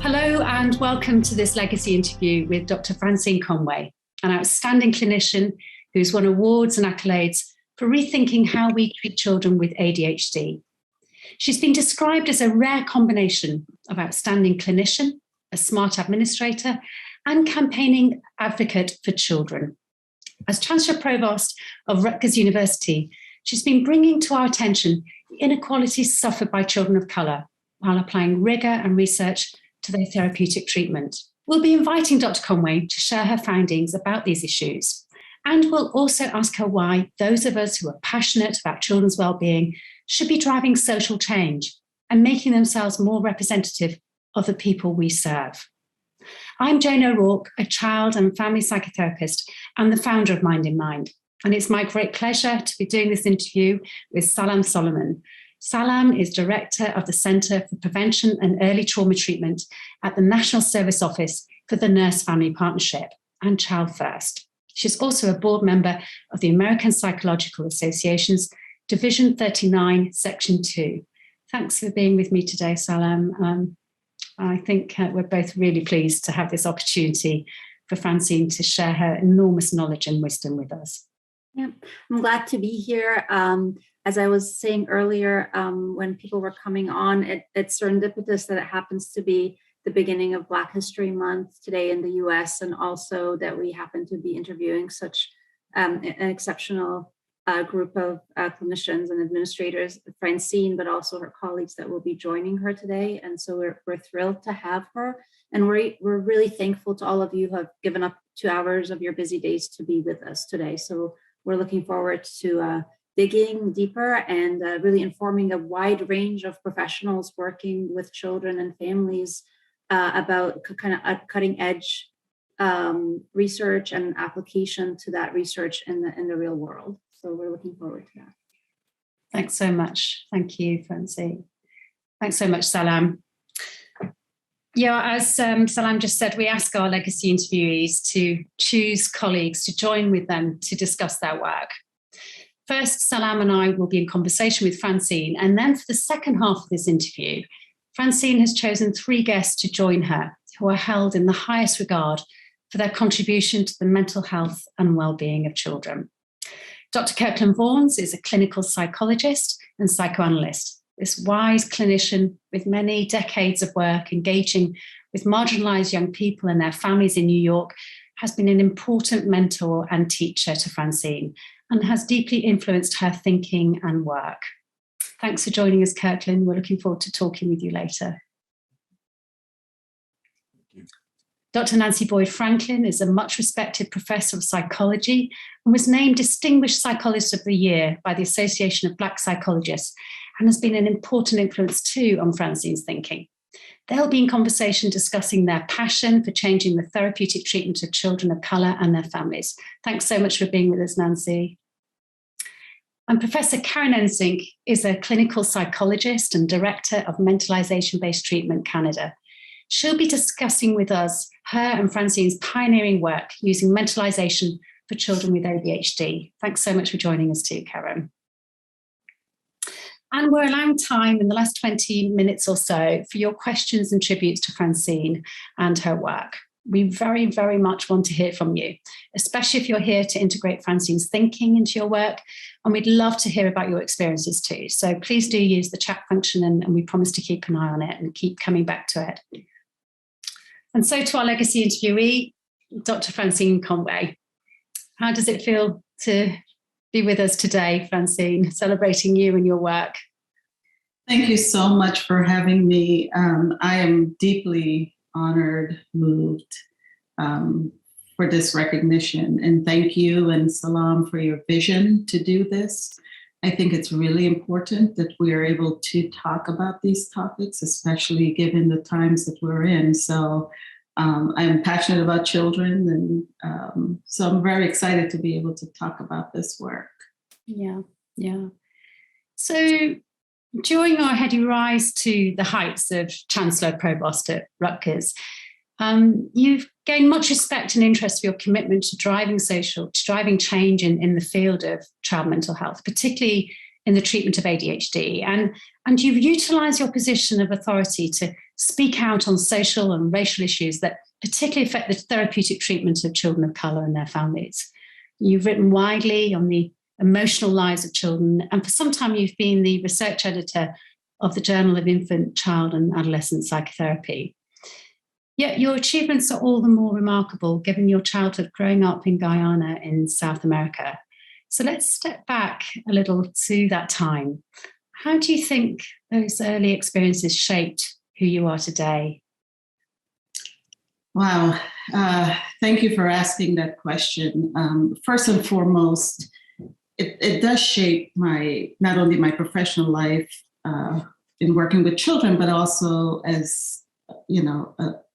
Hello and welcome to this legacy interview with Dr. Francine Conway, an outstanding clinician who's won awards and accolades for rethinking how we treat children with ADHD. She's been described as a rare combination of outstanding clinician, a smart administrator, and campaigning advocate for children. As Chancellor Provost of Rutgers University, she's been bringing to our attention the inequalities suffered by children of colour while applying rigour and research to their therapeutic treatment. We'll be inviting Dr. Conway to share her findings about these issues, and we'll also ask her why those of us who are passionate about children's well-being should be driving social change and making themselves more representative of the people we serve. I'm Jane O'Rourke, a child and family psychotherapist and the founder of MINDinMIND, and it's my great pleasure to be doing this interview with Salam Solomon. Salam is Director of the Centre for Prevention and Early Trauma Treatment at the National Service Office for the Nurse Family Partnership and Child First. She's also a board member of the American Psychological Association's Division 39, Section 2. Thanks for being with me today, Salam. I think we're both really pleased to have this opportunity for Francine to share her enormous knowledge and wisdom with us. Yeah, I'm glad to be here. As I was saying earlier, when people were coming on, it's serendipitous that it happens to be the beginning of Black History Month today in the US, and also that we happen to be interviewing such an exceptional group of clinicians and administrators, Francine, but also her colleagues that will be joining her today. And so we're thrilled to have her. And we're really thankful to all of you who have given up 2 hours of your busy days to be with us today. So we're looking forward to digging deeper and really informing a wide range of professionals working with children and families about kind of cutting edge research and application to that research in the real world. So we're looking forward to that. Thanks so much. Thank you, Francine. Thanks so much, Salam. Yeah, as Salam just said, we ask our legacy interviewees to choose colleagues to join with them to discuss their work. First, Salam and I will be in conversation with Francine, and then for the second half of this interview, Francine has chosen 3 guests to join her who are held in the highest regard for their contribution to the mental health and well-being of children. Dr. Kirkland Vaughan is a clinical psychologist and psychoanalyst. This wise clinician with many decades of work engaging with marginalised young people and their families in New York has been an important mentor and teacher to Francine and has deeply influenced her thinking and work. Thanks for joining us, Kirkland. We're looking forward to talking with you later. Dr. Nancy Boyd Franklin is a much respected professor of psychology and was named Distinguished Psychologist of the Year by the Association of Black Psychologists and has been an important influence too on Francine's thinking. They'll be in conversation discussing their passion for changing the therapeutic treatment of children of colour and their families. Thanks so much for being with us, Nancy. And Professor Karen Ensink is a clinical psychologist and director of Mentalisation-Based Treatment Canada. She'll be discussing with us her and Francine's pioneering work using mentalisation for children with ADHD. Thanks so much for joining us too, Karen. And we're allowing time in the last 20 minutes or so for your questions and tributes to Francine and her work. We very, very much want to hear from you, especially if you're here to integrate Francine's thinking into your work. And we'd love to hear about your experiences too. So please do use the chat function and we promise to keep an eye on it and keep coming back to it. And so to our legacy interviewee, Dr. Francine Conway. How does it feel to be with us today, Francine, celebrating you and your work? Thank you so much for having me. I am deeply honored, moved for this recognition. And thank you and Salam for your vision to do this. I think it's really important that we are able to talk about these topics, especially given the times that we're in. So I'm passionate about children, and so I'm very excited to be able to talk about this work. Yeah. So during our heady rise to the heights of Chancellor Provost at Rutgers, you've gained much respect and interest for your commitment to driving change in the field of child mental health, particularly in the treatment of ADHD. And you've utilised your position of authority to speak out on social and racial issues that particularly affect the therapeutic treatment of children of colour and their families. You've written widely on the emotional lives of children, and for some time you've been the research editor of the Journal of Infant, Child and Adolescent Psychotherapy. Yet your achievements are all the more remarkable given your childhood growing up in Guyana in South America. So let's step back a little to that time. How do you think those early experiences shaped who you are today? Wow. Thank you for asking that question. First and foremost, it does shape not only my professional life in working with children, but also as,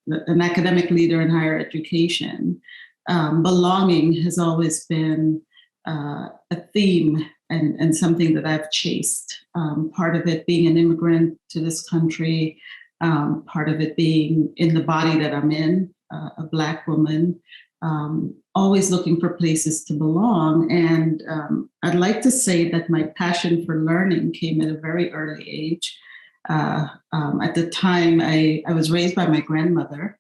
an academic leader in higher education. Belonging has always been a theme and something that I've chased. Part of it being an immigrant to this country, part of it being in the body that I'm in, a Black woman, always looking for places to belong. And I'd like to say that my passion for learning came at a very early age. At the time, I was raised by my grandmother,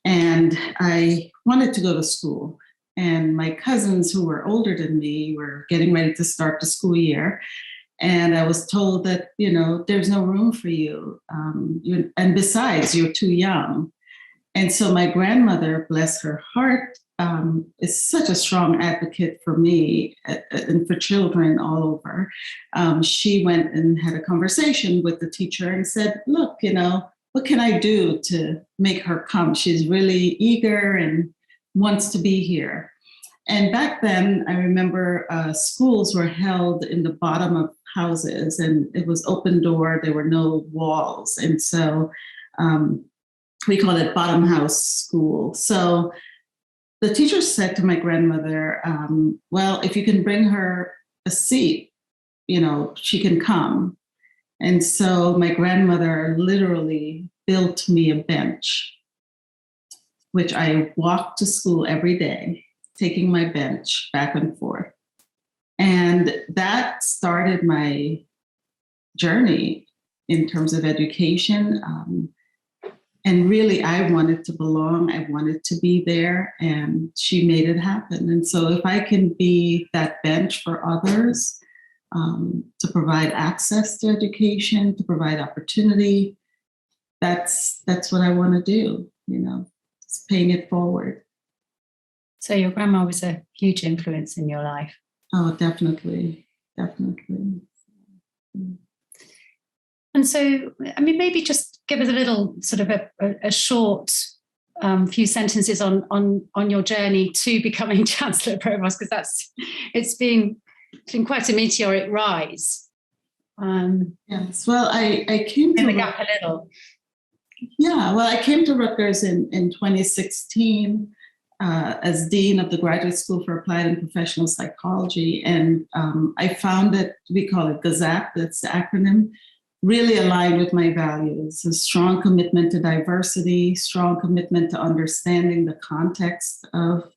and I wanted to go to school. And my cousins who were older than me were getting ready to start the school year. And I was told that, there's no room for you. And besides, you're too young. And so my grandmother, bless her heart, is such a strong advocate for me and for children all over. She went and had a conversation with the teacher and said, look, what can I do to make her come? She's really eager and wants to be here. And back then, I remember schools were held in the bottom of houses, and it was open door. There were no walls. And so we call it bottom house school. So the teacher said to my grandmother, well, if you can bring her a seat, she can come. And so my grandmother literally built me a bench, which I walked to school every day, taking my bench back and forth. And that started my journey in terms of education. And really, I wanted to belong. I wanted to be there, and she made it happen. And so if I can be that bench for others, to provide access to education, to provide opportunity, that's what I want to do, it's paying it forward. So your grandma was a huge influence in your life. Oh, definitely. Definitely. And so, maybe just give us a little sort of a short few sentences on your journey to becoming Chancellor Provost, because it's been quite a meteoric rise. Yes, well, I came to in the gap a little. Yeah, well, I came to Rutgers in 2016 as Dean of the Graduate School for Applied and Professional Psychology. And I found that we call it GAZAP, that's the acronym, really aligned with my values. A strong commitment to diversity, strong commitment to understanding the context of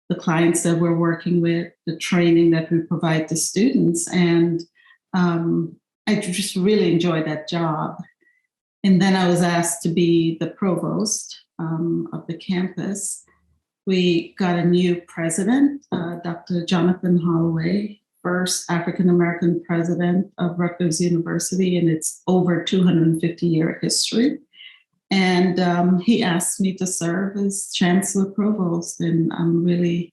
the clients that we're working with, the training that we provide to students. And I just really enjoyed that job. And then I was asked to be the provost of the campus. We got a new president, Dr. Jonathan Holloway, first African-American president of Rutgers University in its over 250-year history. And he asked me to serve as Chancellor Provost, and I'm really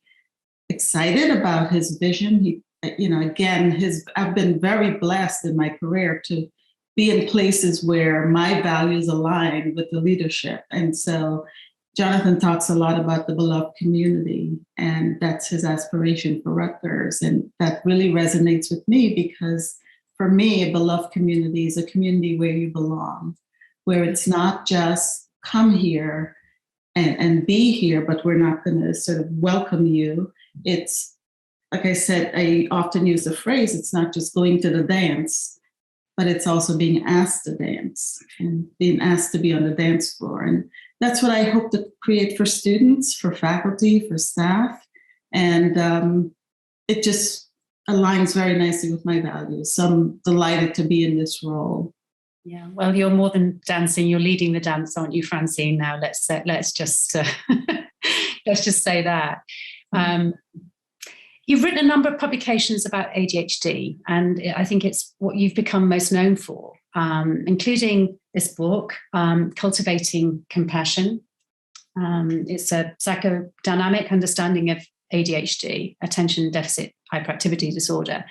excited about his vision. I've been very blessed in my career to be in places where my values align with the leadership. And so Jonathan talks a lot about the beloved community, and that's his aspiration for Rutgers. And that really resonates with me because for me, a beloved community is a community where you belong, where it's not just come here and be here, but we're not going to sort of welcome you. It's, like I said, I often use the phrase, it's not just going to the dance, but it's also being asked to dance and being asked to be on the dance floor. And that's what I hope to create for students, for faculty, for staff. And it just aligns very nicely with my values. So I'm delighted to be in this role. Yeah, well, you're more than dancing. You're leading the dance, aren't you, Francine? Now let's just let's just say that. You've written a number of publications about ADHD, and I think it's what you've become most known for, including this book, Cultivating Compassion. It's a psychodynamic understanding of ADHD, attention deficit hyperactivity disorder.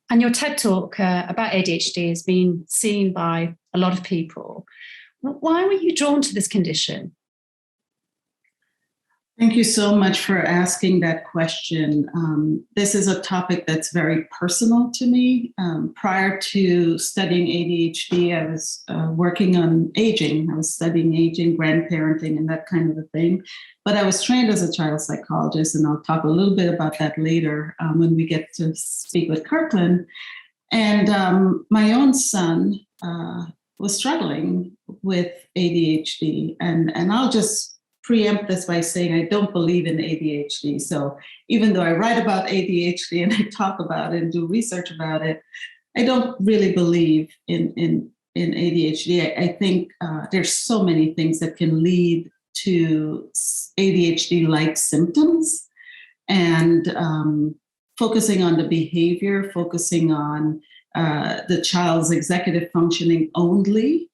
And your TED Talk about ADHD has been seen by a lot of people. Why were you drawn to this condition? Thank you so much for asking that question. This is a topic that's very personal to me. Prior to studying ADHD, I was working on aging. I was studying aging, grandparenting, and that kind of a thing. But I was trained as a child psychologist, and I'll talk a little bit about that later when we get to speak with Kirkland. And my own son was struggling with ADHD, and I'll just preempt this by saying I don't believe in ADHD. So even though I write about ADHD and I talk about it and do research about it, I don't really believe in ADHD. I think there's so many things that can lead to ADHD-like symptoms, and focusing on the behavior, focusing on the child's executive functioning only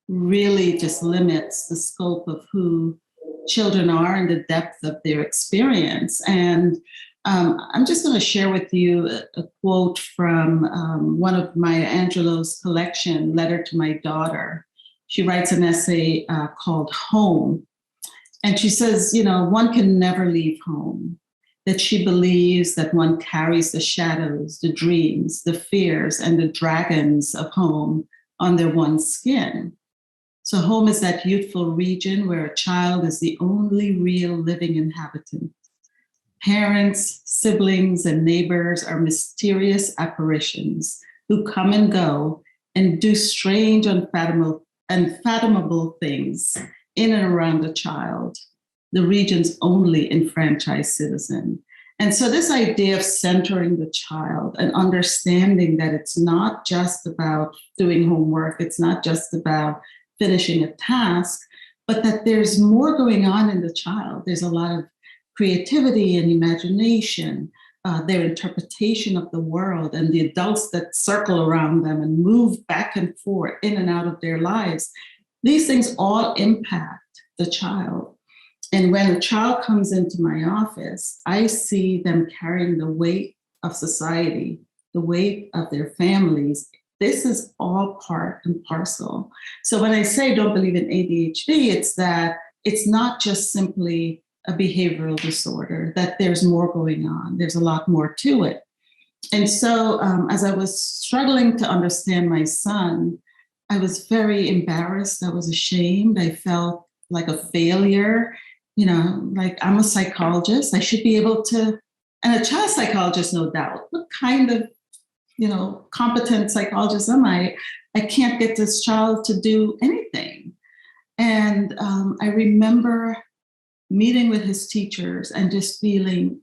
really just limits the scope of who children are and the depth of their experience. And I'm just going to share with you a quote from one of Maya Angelou's collection, Letter to My Daughter. She writes an essay called Home. And she says, one can never leave home, that she believes that one carries the shadows, the dreams, the fears, and the dragons of home under one's skin. So home is that youthful region where a child is the only real living inhabitant. Parents, siblings, and neighbors are mysterious apparitions who come and go and do strange, unfathomable things in and around the child, the region's only enfranchised citizen. And so this idea of centering the child and understanding that it's not just about doing homework, it's not just about finishing a task, but that there's more going on in the child. There's a lot of creativity and imagination, their interpretation of the world, and the adults that circle around them and move back and forth in and out of their lives. These things all impact the child. And when a child comes into my office, I see them carrying the weight of society, the weight of their families. This is all part and parcel. So when I say don't believe in ADHD, it's that it's not just simply a behavioral disorder, that there's more going on. There's a lot more to it. And so as I was struggling to understand my son, I was very embarrassed. I was ashamed. I felt like a failure. Like I'm a psychologist. I should be able to, and a child psychologist, no doubt. What kind of competent psychologist am I? I can't get this child to do anything. And I remember meeting with his teachers and just feeling,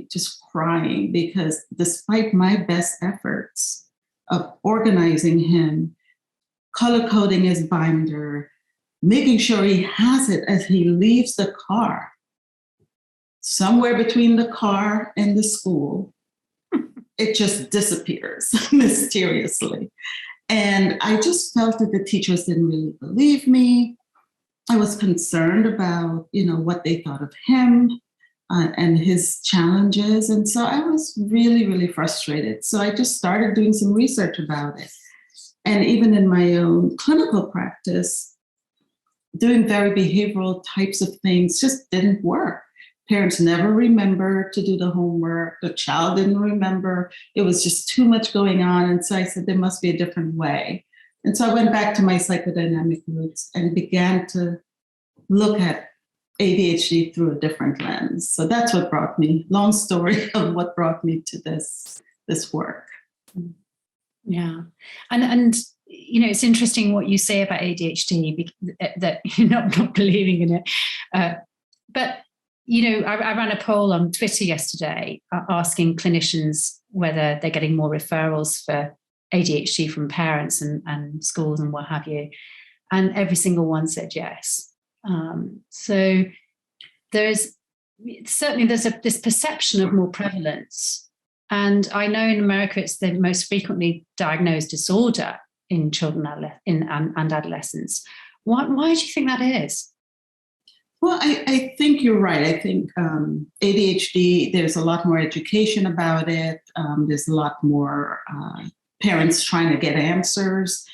just crying, because despite my best efforts of organizing him, color coding his binder, making sure he has it as he leaves the car, somewhere between the car and the school, it just disappears mysteriously. And I just felt that the teachers didn't really believe me. I was concerned about, what they thought of him and his challenges. And so I was really, really frustrated. So I just started doing some research about it. And even in my own clinical practice, doing very behavioral types of things just didn't work. Parents never remember to do the homework. The child didn't remember. It was just too much going on. And so I said, there must be a different way. And so I went back to my psychodynamic roots and began to look at ADHD through a different lens. So that's what brought me, long story of what brought me to this work. Yeah. And it's interesting what you say about ADHD, that you're not believing in it. But I ran a poll on Twitter yesterday asking clinicians whether they're getting more referrals for ADHD from parents and schools and what have you. And every single one said yes. So there's this perception of more prevalence. And I know in America it's the most frequently diagnosed disorder in children and adolescents. Why do you think that is? Well, I think you're right. I think ADHD, there's a lot more education about it. There's a lot more parents trying to get answers.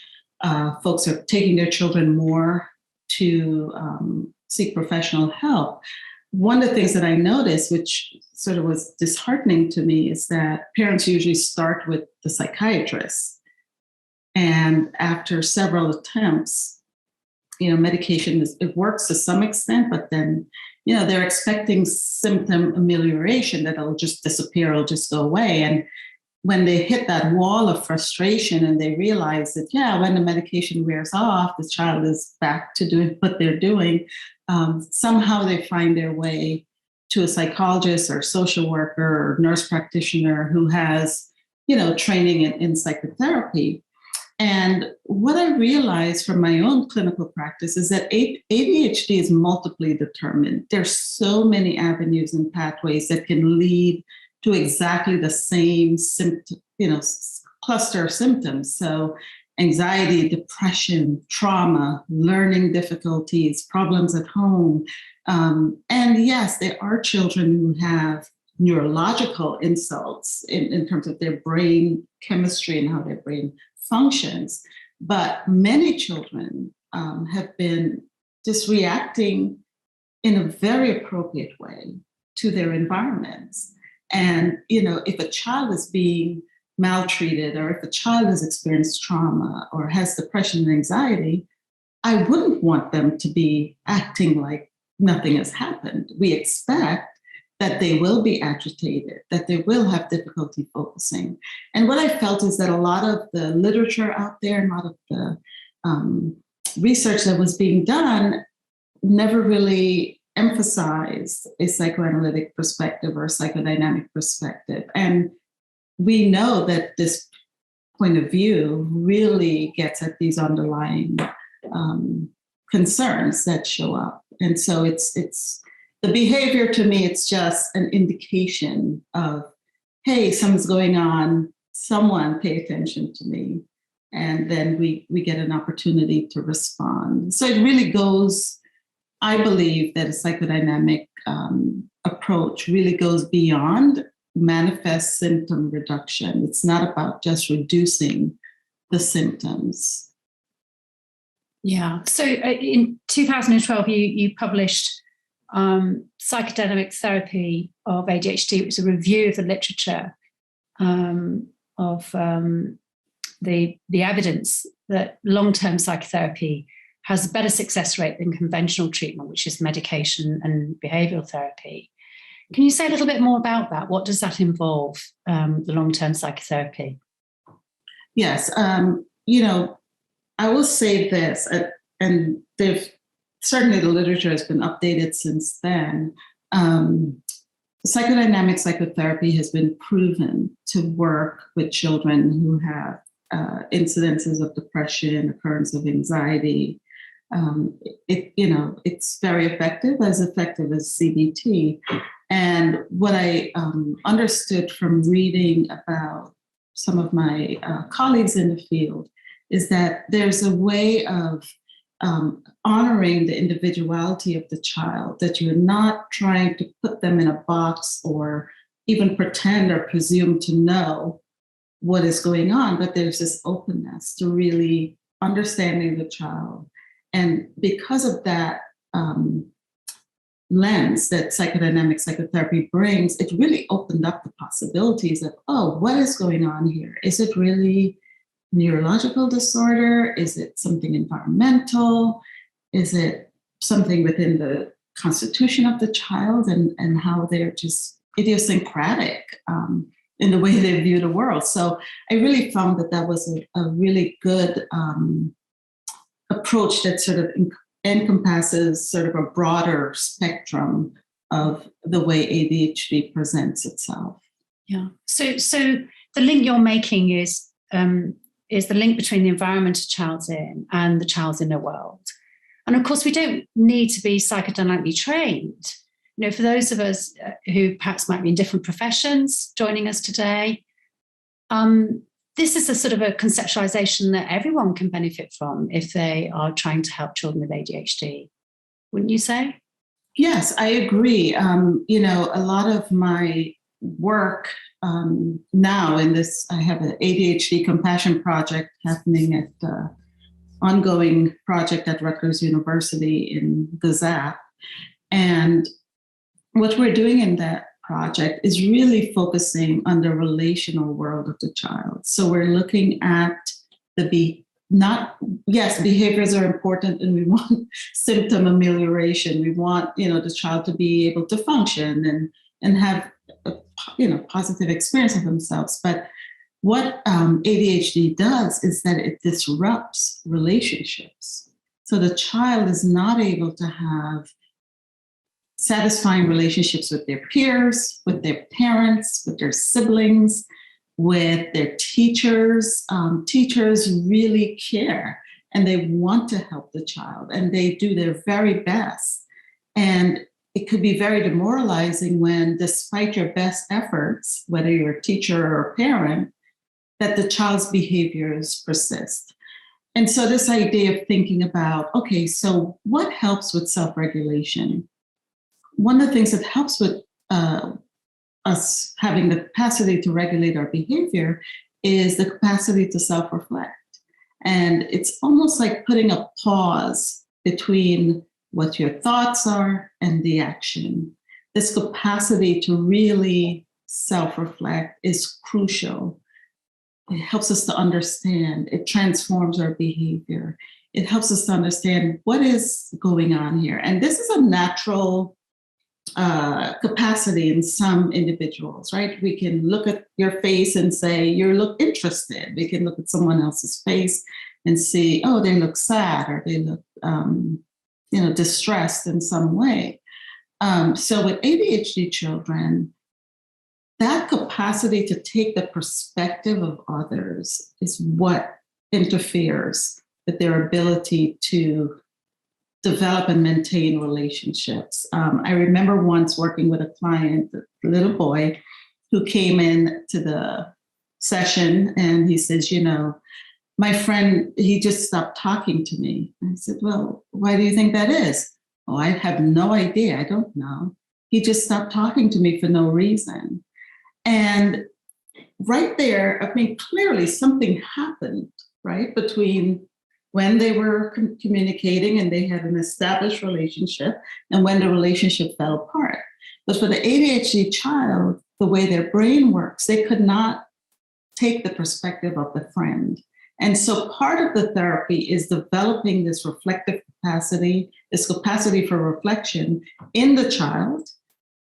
Folks are taking their children more to seek professional help. One of the things that I noticed, which sort of was disheartening to me, is that parents usually start with the psychiatrist. And after several attempts, medication it works to some extent, but then, they're expecting symptom amelioration, that it'll just disappear, it'll just go away. And when they hit that wall of frustration and they realize that, when the medication wears off, the child is back to doing what they're doing, somehow they find their way to a psychologist or social worker or nurse practitioner who has, training in psychotherapy. And what I realized from my own clinical practice is that ADHD is multiply determined. There's so many avenues and pathways that can lead to exactly the same symptom, cluster of symptoms. So anxiety, depression, trauma, learning difficulties, problems at home. And yes, there are children who have neurological insults in terms of their brain chemistry and how their brain functions. But many children have been just reacting in a very appropriate way to their environments. And, if a child is being maltreated, or if a child has experienced trauma or has depression and anxiety, I wouldn't want them to be acting like nothing has happened. We expect that they will be agitated, that they will have difficulty focusing. And what I felt is that a lot of the literature out there and a lot of the research that was being done never really emphasized a psychoanalytic perspective or a psychodynamic perspective. And we know that this point of view really gets at these underlying concerns that show up. And so it's the behavior, to me, it's just an indication of, hey, something's going on, someone pay attention to me. And then we get an opportunity to respond. So it really goes, I believe that a psychodynamic approach really goes beyond manifest symptom reduction. It's not about just reducing the symptoms. Yeah. So in 2012, you published Psychodynamic Therapy of ADHD. It was a review of the literature of the evidence that long-term psychotherapy has a better success rate than conventional treatment, which is medication and behavioral therapy. Can you say a little bit more about that? What does that involve, the long-term psychotherapy? Yes. I will say this, and certainly the literature has been updated since then. Psychodynamic psychotherapy has been proven to work with children who have incidences of depression, occurrence of anxiety. It's very effective as CBT. And what I understood from reading about some of my colleagues in the field is that there's a way of honoring the individuality of the child, that you're not trying to put them in a box or even pretend or presume to know what is going on, but there's this openness to really understanding the child. And because of that lens that psychodynamic psychotherapy brings, it really opened up the possibilities of, what is going on here? Is it really neurological disorder? Is it something environmental? Is it something within the constitution of the child and how they're just idiosyncratic in the way they view the world? So I really found that was a really good approach that sort of encompasses sort of a broader spectrum of the way ADHD presents itself. Yeah. So the link you're making is is the link between the environment a child's in and the child's inner world. And of course, we don't need to be psychodynamically trained. You know, for those of us who perhaps might be in different professions joining us today, this is a sort of a conceptualization that everyone can benefit from if they are trying to help children with ADHD. Wouldn't you say? Yes, I agree. You know, a lot of my work now in this, I have an ADHD compassion project happening at the ongoing project at Rutgers University in the ZAP. And what we're doing in that project is really focusing on the relational world of the child. So we're looking at behaviors are important, and we want symptom amelioration. We want, you know, the child to be able to function and have a, you know, positive experience of themselves. But what ADHD does is that it disrupts relationships. So the child is not able to have satisfying relationships with their peers, with their parents, with their siblings, with their teachers. Teachers really care and they want to help the child and they do their very best. And it could be very demoralizing when, despite your best efforts, whether you're a teacher or a parent, that the child's behaviors persist. And so this idea of thinking about, okay, so what helps with self-regulation? One of the things that helps with us having the capacity to regulate our behavior is the capacity to self-reflect. And it's almost like putting a pause between what your thoughts are and the action. This capacity to really self-reflect is crucial. It helps us to understand. It transforms our behavior. It helps us to understand what is going on here. And this is a natural capacity in some individuals, right? We can look at your face and say, you look interested. We can look at someone else's face and see, oh, they look sad or they look, distressed in some way. So with ADHD children, that capacity to take the perspective of others is what interferes with their ability to develop and maintain relationships. I remember once working with a client, a little boy, who came in to the session and he says, you know, my friend, he just stopped talking to me. And I said, well, why do you think that is? Oh, I have no idea. I don't know. He just stopped talking to me for no reason. And right there, I mean, clearly something happened, right, between when they were communicating and they had an established relationship and when the relationship fell apart. But for the ADHD child, the way their brain works, they could not take the perspective of the friend. And so part of the therapy is developing this reflective capacity, this capacity for reflection in the child,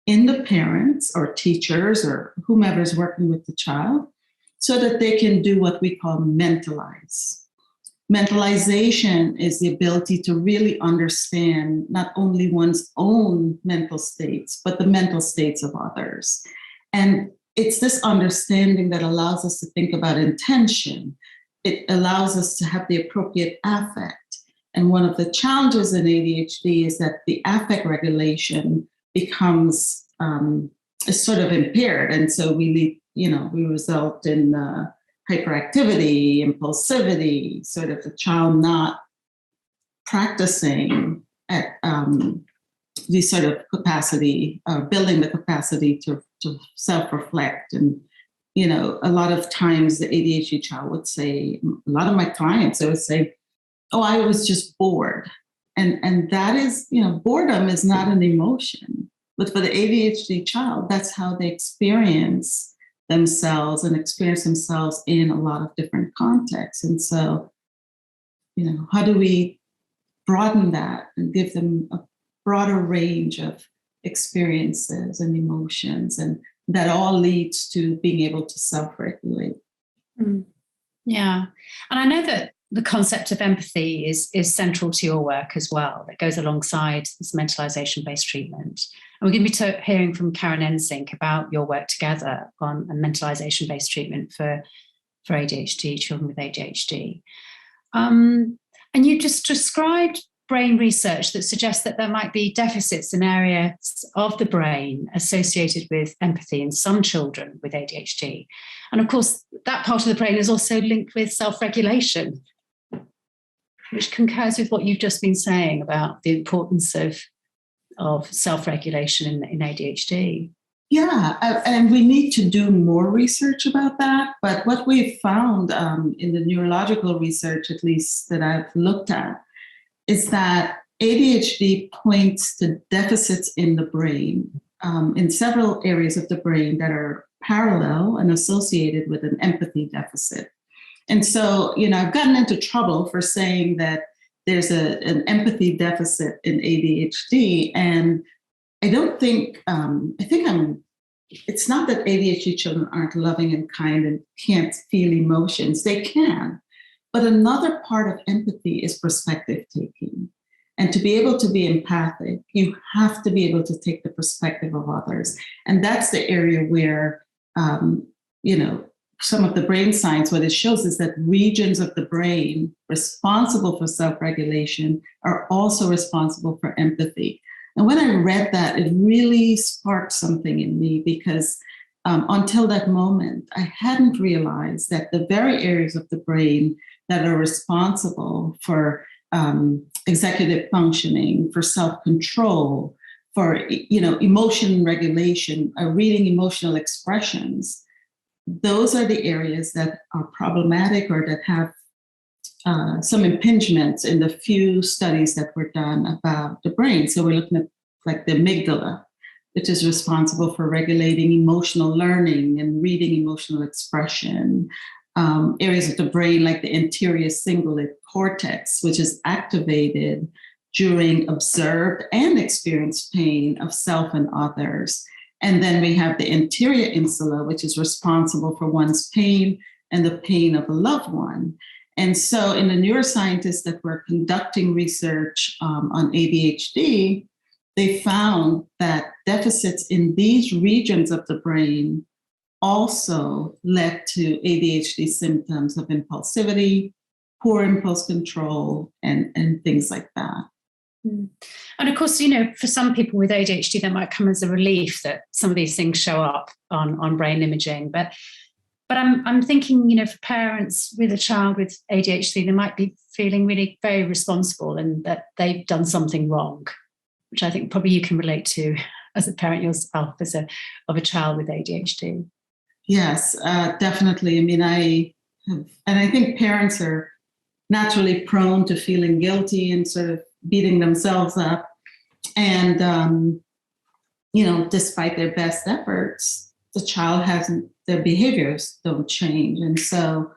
in the parents or teachers or whomever is working with the child, so that they can do what we call mentalize. Mentalization is the ability to really understand not only one's own mental states, but the mental states of others. And it's this understanding that allows us to think about intention. It allows us to have the appropriate affect. And one of the challenges in ADHD is that the affect regulation becomes is sort of impaired. And so we result in hyperactivity, impulsivity, sort of the child not practicing at the sort of capacity, building the capacity to self-reflect. And, you know, a lot of times the ADHD child would say, a lot of my clients, they would say, oh, I was just bored. And that is, you know, boredom is not an emotion. But for the ADHD child, that's how they experience themselves and experience themselves in a lot of different contexts. And so, you know, how do we broaden that and give them a broader range of experiences and emotions? And that all leads to being able to self-regulate. Yeah. And I know that the concept of empathy is central to your work as well, that goes alongside this mentalization-based treatment. And we're going to be hearing from Karen Ensink about your work together on a mentalization-based treatment for for ADHD, children with ADHD. And you just described brain research that suggests that there might be deficits in areas of the brain associated with empathy in some children with ADHD. And of course, that part of the brain is also linked with self-regulation, which concurs with what you've just been saying about the importance of self-regulation in ADHD. Yeah, and we need to do more research about that. But what we've found in the neurological research, at least that I've looked at, is that ADHD points to deficits in the brain, in several areas of the brain that are parallel and associated with an empathy deficit. And so, I've gotten into trouble for saying that there's an empathy deficit in ADHD. And I don't think, it's not that ADHD children aren't loving and kind and can't feel emotions. They can. But another part of empathy is perspective taking. And to be able to be empathic, you have to be able to take the perspective of others. And that's the area where, some of the brain science, what it shows is that regions of the brain responsible for self-regulation are also responsible for empathy. And when I read that, it really sparked something in me because until that moment, I hadn't realized that the very areas of the brain that are responsible for executive functioning, for self-control, for emotion regulation, reading emotional expressions, those are the areas that are problematic or that have some impingements in the few studies that were done about the brain. So we're looking at like the amygdala, which is responsible for regulating emotional learning and reading emotional expression. Areas of the brain like the anterior cingulate cortex, which is activated during observed and experienced pain of self and others. And then we have the anterior insula, which is responsible for one's pain and the pain of a loved one. And so in the neuroscientists that were conducting research on ADHD, they found that deficits in these regions of the brain also led to ADHD symptoms of impulsivity, poor impulse control, and things like that. And of course, for some people with ADHD, that might come as a relief that some of these things show up on brain imaging. But I'm thinking, for parents with a child with ADHD, they might be feeling really very responsible and that they've done something wrong, which I think probably you can relate to as a parent yourself, of a child with ADHD. Yes, definitely. I think parents are naturally prone to feeling guilty and sort of beating themselves up. And, despite their best efforts, the child their behaviors don't change. And so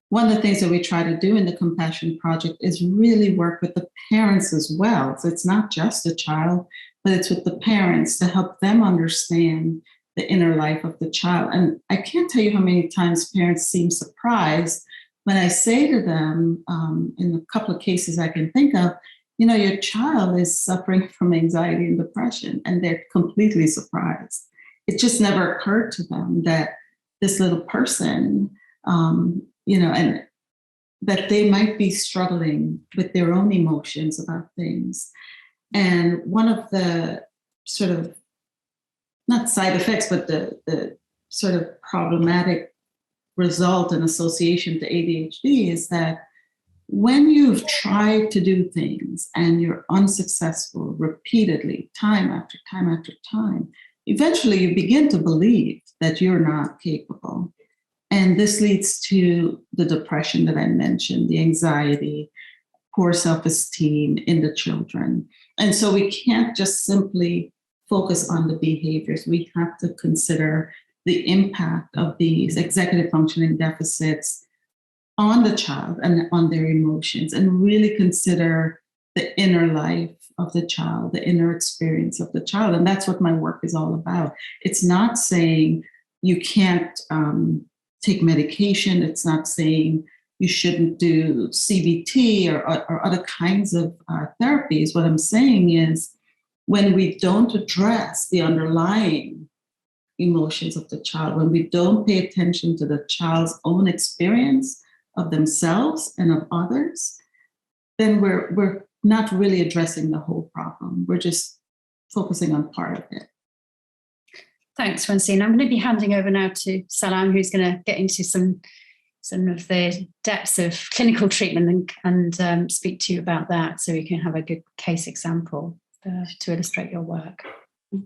one of the things that we try to do in the Compassion Project is really work with the parents as well. So it's not just the child, but it's with the parents to help them understand the inner life of the child. And I can't tell you how many times parents seem surprised when I say to them, in a couple of cases I can think of, your child is suffering from anxiety and depression, and they're completely surprised. It just never occurred to them that this little person, and that they might be struggling with their own emotions about things. And one of the sort of, not side effects, but the sort of problematic result and association to ADHD is that when you've tried to do things and you're unsuccessful repeatedly, time after time after time, eventually you begin to believe that you're not capable. And this leads to the depression that I mentioned, the anxiety, poor self-esteem in the children. And so we can't just simply focus on the behaviors. We have to consider the impact of these executive functioning deficits on the child and on their emotions, and really consider the inner life of the child, the inner experience of the child. And that's what my work is all about. It's not saying you can't take medication. It's not saying you shouldn't do CBT or other kinds of therapies. What I'm saying is when we don't address the underlying emotions of the child, when we don't pay attention to the child's own experience of themselves and of others, then we're not really addressing the whole problem. We're just focusing on part of it. Thanks, Francine. I'm going to be handing over now to Salam, who's going to get into some of the depths of clinical treatment and speak to you about that, so you can have a good case example to illustrate your work.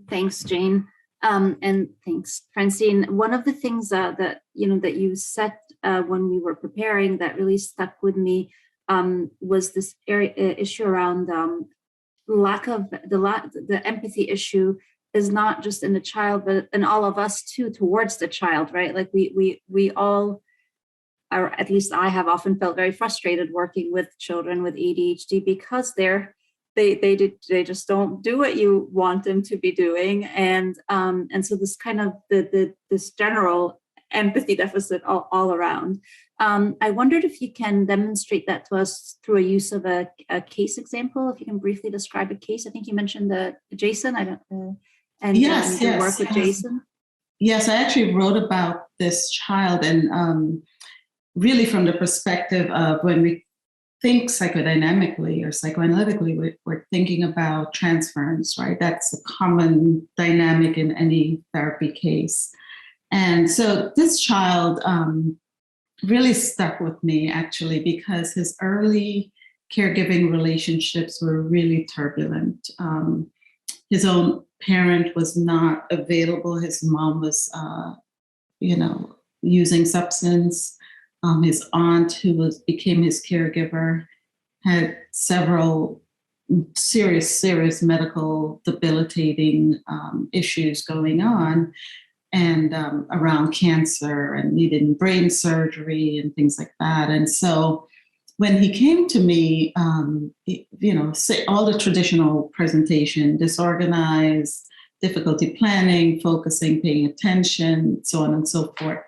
Thanks, Jane. And thanks, Francine. One of the things that you said when we were preparing that really stuck with me was this issue around the empathy issue is not just in the child, but in all of us too, towards the child, right? Like we all, or at least I have often felt very frustrated working with children with ADHD because they just don't do what you want them to be doing, and so this kind of this general empathy deficit all around. I wondered if you can demonstrate that to us through a use of a case example. If you can briefly describe a case. I think you mentioned Jason. I don't. Yes. Work with Jason. Yes, I actually wrote about this child, and really from the perspective of when we think psychodynamically or psychoanalytically, we're thinking about transference, right? That's a common dynamic in any therapy case. And so this child really stuck with me, actually, because his early caregiving relationships were really turbulent. His own parent was not available. His mom was, using substance. His aunt, who became his caregiver, had several serious medical debilitating issues going on, and around cancer, and needed brain surgery and things like that. And so when he came to me, say all the traditional presentation, disorganized, difficulty planning, focusing, paying attention, so on and so forth.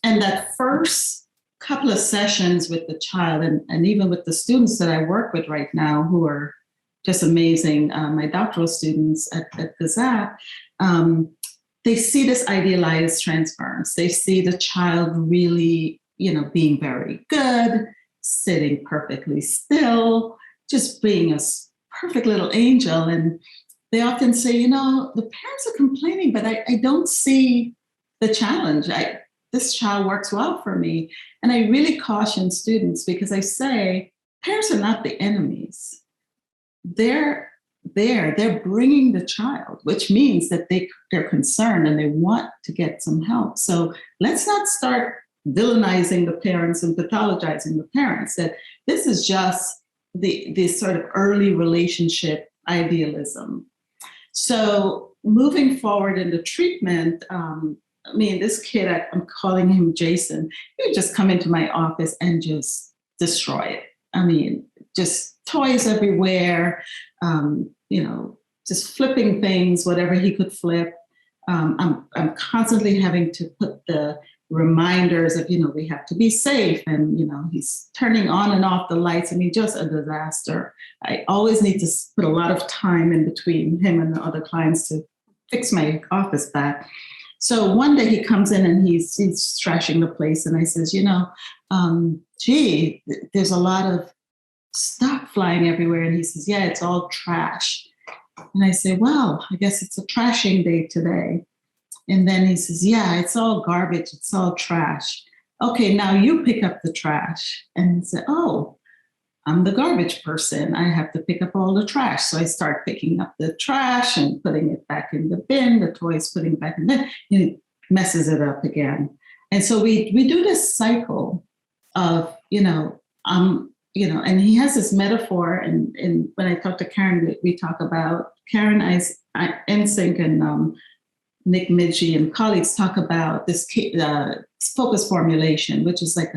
And that first couple of sessions with the child, and even with the students that I work with right now, who are just amazing, my doctoral students at Gazette, they see this idealized transference. They see the child really, being very good, sitting perfectly still, just being a perfect little angel. And they often say, the parents are complaining, but I don't see the challenge. This child works well for me. And I really caution students, because I say, parents are not the enemies. They're bringing the child, which means that they're concerned and they want to get some help. So let's not start villainizing the parents and pathologizing the parents, that this is just the sort of early relationship idealism. So moving forward in the treatment, this kid, I'm calling him Jason, he would just come into my office and just destroy it. Just toys everywhere, just flipping things, whatever he could flip. I'm constantly having to put the reminders of, we have to be safe, and, he's turning on and off the lights. Just a disaster. I always need to put a lot of time in between him and the other clients to fix my office back. So one day he comes in and he's trashing the place, and I says, there's a lot of stuff flying everywhere. And he says, yeah, it's all trash. And I say, well, I guess it's a trashing day today. And then he says, yeah, it's all garbage. It's all trash. Okay, now you pick up the trash. And he said, oh, I'm the garbage person. I have to pick up all the trash. So I start picking up the trash and putting it back in the bin, the toys putting it back in the bin. He messes it up again. And so we do this cycle of, and he has this metaphor. And when I talk to Karen, we talk about Karen Ensink and Nick Midgie and colleagues talk about this focus formulation, which is like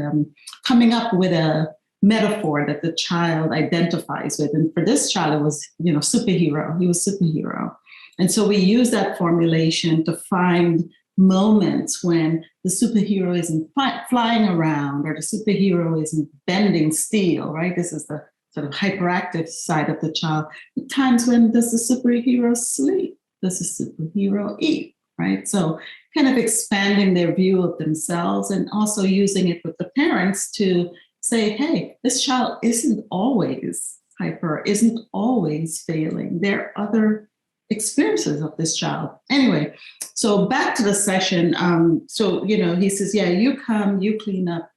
coming up with a metaphor that the child identifies with. And for this child, it was, superhero. He was superhero. And so we use that formulation to find moments when the superhero isn't flying around, or the superhero isn't bending steel, right? This is the sort of hyperactive side of the child. The times when does the superhero sleep? Does the superhero eat? right? So kind of expanding their view of themselves and also using it with the parents to say, hey, this child isn't always hyper, isn't always failing. There are other experiences of this child. Anyway, so back to the session. So, he says, yeah, you come, you clean up,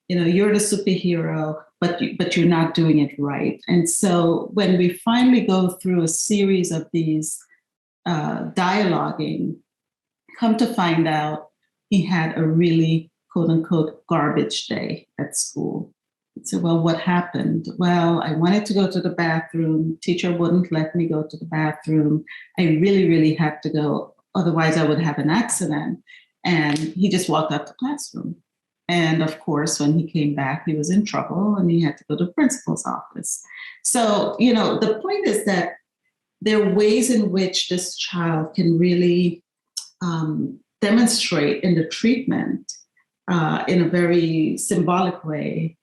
you're the superhero, but you're not doing it right. And so when we finally go through a series of these dialoguing, come to find out he had a really quote unquote garbage day at school. So, well, what happened? Well, I wanted to go to the bathroom. Teacher wouldn't let me go to the bathroom. I really, really had to go. Otherwise, I would have an accident. And he just walked out the classroom. And of course, when he came back, he was in trouble and he had to go to the principal's office. So, the point is that there are ways in which this child can really demonstrate in the treatment in a very symbolic way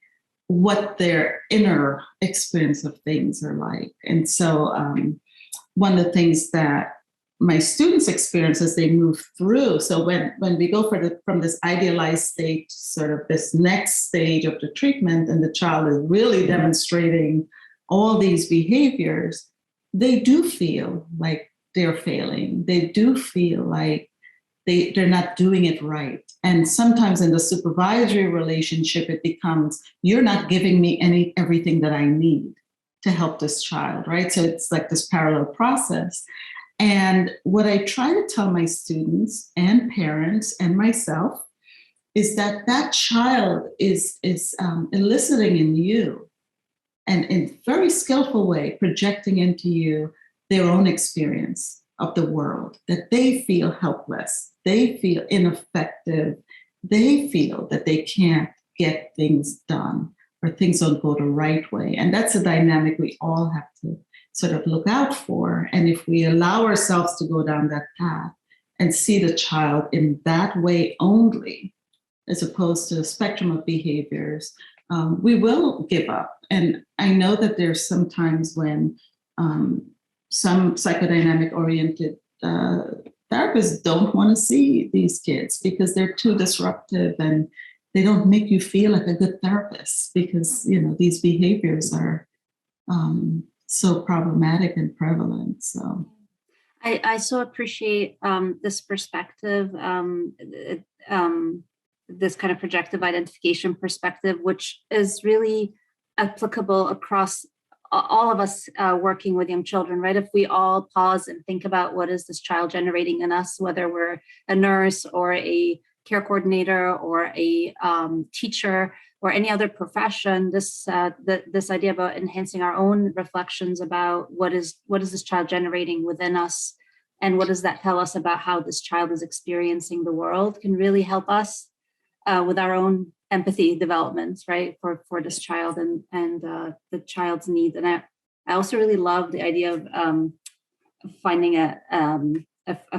what their inner experience of things are like. And so one of the things that my students experience as they move through, so when we go from this idealized state to sort of this next stage of the treatment, and the child is really demonstrating all these behaviors, they do feel like they're failing. They do feel like they're not doing it right. And sometimes in the supervisory relationship, it becomes, you're not giving me everything that I need to help this child, right? So it's like this parallel process. And what I try to tell my students and parents and myself is that child is eliciting in you, and in a very skillful way, projecting into you their own experience of the world, that they feel helpless, they feel ineffective, they feel that they can't get things done or things don't go the right way. And that's a dynamic we all have to sort of look out for. And if we allow ourselves to go down that path and see the child in that way only, as opposed to a spectrum of behaviors, we will give up. And I know that there's some times when some psychodynamic oriented therapists don't want to see these kids because they're too disruptive and they don't make you feel like a good therapist because, these behaviors are so problematic and prevalent. So I so appreciate this perspective, this kind of projective identification perspective, which is really applicable across all of us working with young children, right? If we all pause and think about what is this child generating in us, whether we're a nurse or a care coordinator or a teacher or any other profession, this idea about enhancing our own reflections about what is this child generating within us and what does that tell us about how this child is experiencing the world can really help us with our own empathy developments, right, for this child and the child's needs. And I also really love the idea of finding a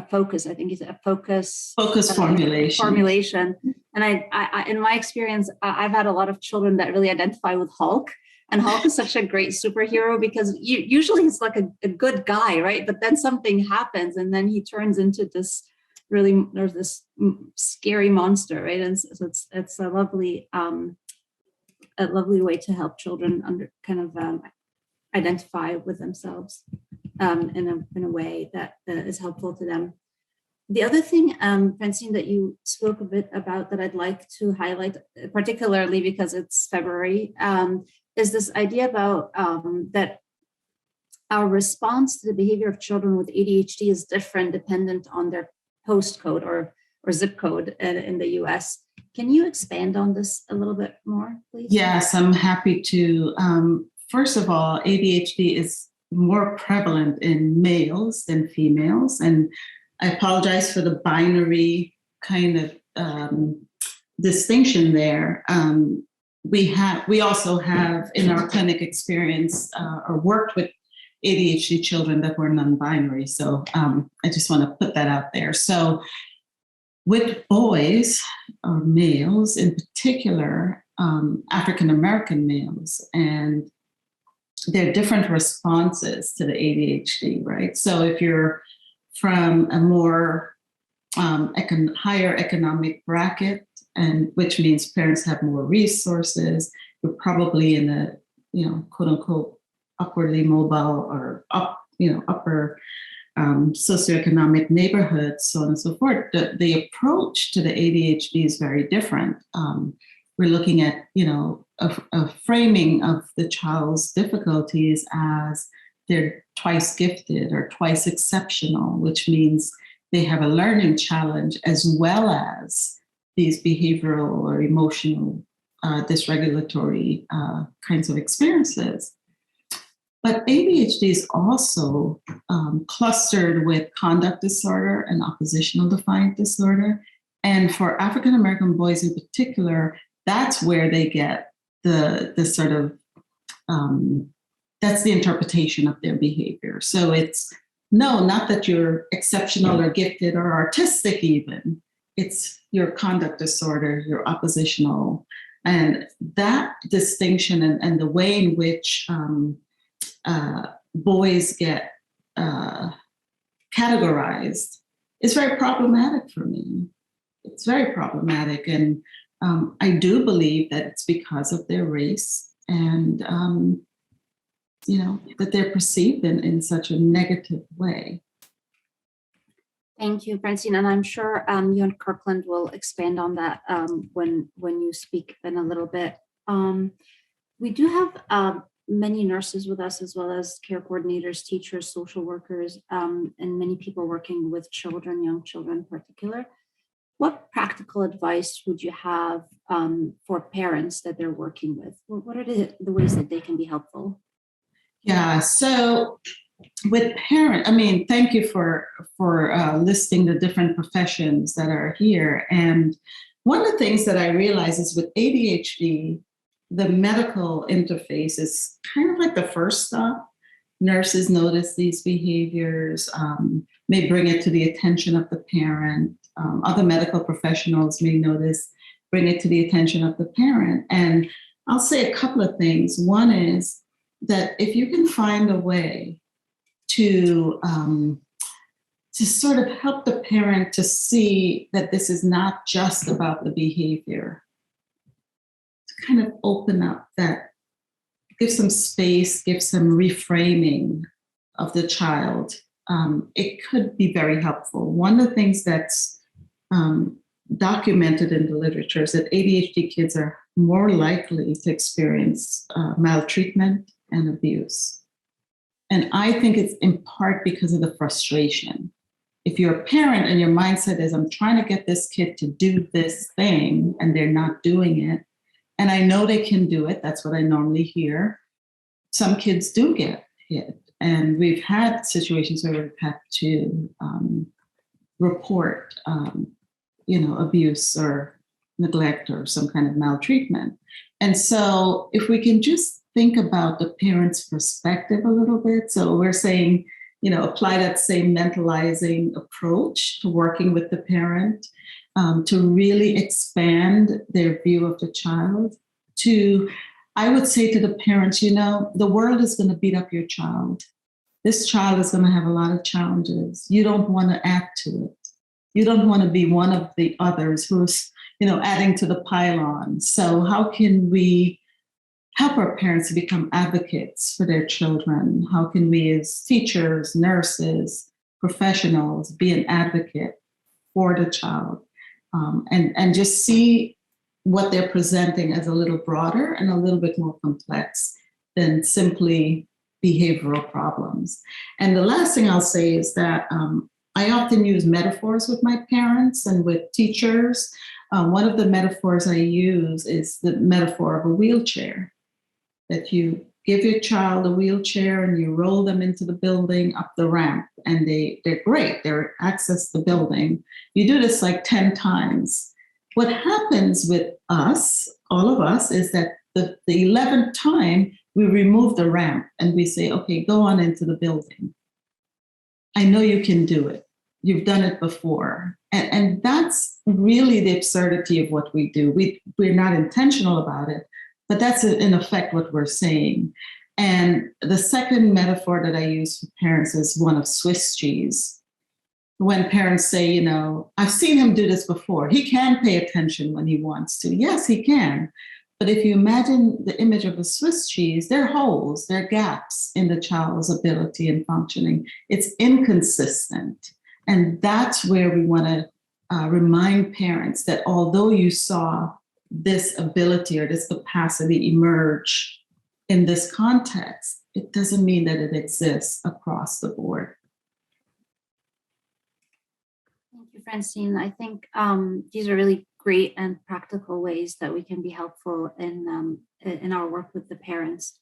focus. I think it's a focus formulation. And I in my experience, I've had a lot of children that really identify with Hulk. And Hulk is such a great superhero because usually he's like a good guy, right? But then something happens and then he turns into this this scary monster, right? And so it's a lovely way to help children identify with themselves in a way that is helpful to them. The other thing, Francine, that you spoke a bit about that I'd like to highlight, particularly because it's February, is this idea about that our response to the behavior of children with ADHD is different dependent on their postcode or zip code in the US. Can you expand on this a little bit more, please? Yes, I'm happy to. First of all, ADHD is more prevalent in males than females. And I apologize for the binary kind of distinction there. We also have in our clinic experience or worked with ADHD children that were non-binary. So I just want to put that out there. So with boys or males in particular, African-American males, and there are different responses to the ADHD, right? So if you're from a more higher economic bracket, and which means parents have more resources. You're probably in a, quote unquote, upwardly mobile or upper socioeconomic neighborhoods, so on and so forth. The approach to the ADHD is very different. We're looking at, a framing of the child's difficulties as they're twice gifted or twice exceptional, which means they have a learning challenge as well as these behavioral or emotional dysregulatory kinds of experiences. But ADHD is also clustered with conduct disorder and oppositional defiant disorder. And for African American boys in particular, that's where they get the sort of, that's the interpretation of their behavior. So it's, no, not that you're exceptional or gifted or artistic even. It's your conduct disorder, your oppositional. And that distinction and the way in which boys get categorized is very problematic for me. It's very problematic. And I do believe that it's because of their race and, that they're perceived in such a negative way. Thank you, Francine. And I'm sure you and Kirkland will expand on that when you speak in a little bit. We do have many nurses with us, as well as care coordinators, teachers, social workers, and many people working with children, young children in particular. What practical advice would you have for parents that they're working with? What are the ways that they can be helpful? Yeah, so with parents, thank you for listing the different professions that are here. And one of the things that I realize is with ADHD, the medical interface is kind of like the first stop. Nurses notice these behaviors, may bring it to the attention of the parent. Other medical professionals may bring it to the attention of the parent. And I'll say a couple of things. One is that if you can find a way to sort of help the parent to see that this is not just about the behavior, to kind of open up that, give some space, give some reframing of the child, it could be very helpful. One of the things that's documented in the literature is that ADHD kids are more likely to experience maltreatment and abuse. And I think it's in part because of the frustration. If you're a parent and your mindset is, I'm trying to get this kid to do this thing and they're not doing it, and I know they can do it, that's what I normally hear, some kids do get hit. And we've had situations where we've had to report, abuse or neglect or some kind of maltreatment. And so if we can just think about the parent's perspective a little bit. So we're saying, apply that same mentalizing approach to working with the parent, to really expand their view of the child. I would say to the parents, the world is going to beat up your child. This child is going to have a lot of challenges. You don't want to add to it. You don't want to be one of the others who's, adding to the pile-on. So how can we help our parents to become advocates for their children? How can we as teachers, nurses, professionals be an advocate for the child, and just see what they're presenting as a little broader and a little bit more complex than simply behavioral problems. And the last thing I'll say is that I often use metaphors with my parents and with teachers. One of the metaphors I use is the metaphor of a wheelchair, that you give your child a wheelchair and you roll them into the building up the ramp, and they're great. They're access the building. You do this like 10 times. What happens with us, all of us, is that the 11th time we remove the ramp and we say, okay, go on into the building. I know you can do it. You've done it before. And that's really the absurdity of what we do. We're not intentional about it, but that's in effect what we're saying. And the second metaphor that I use for parents is one of Swiss cheese. when parents say, you know, I've seen him do this before. He can pay attention when he wants to. Yes, he can. But if you imagine the image of a Swiss cheese, there are holes, there are gaps in the child's ability and functioning. It's inconsistent. And that's where we want to remind parents that although you saw this ability or this capacity emerge in this context, it doesn't mean that it exists across the board. Thank you, Francine. I think these are really great and practical ways that we can be helpful in our work with the parents.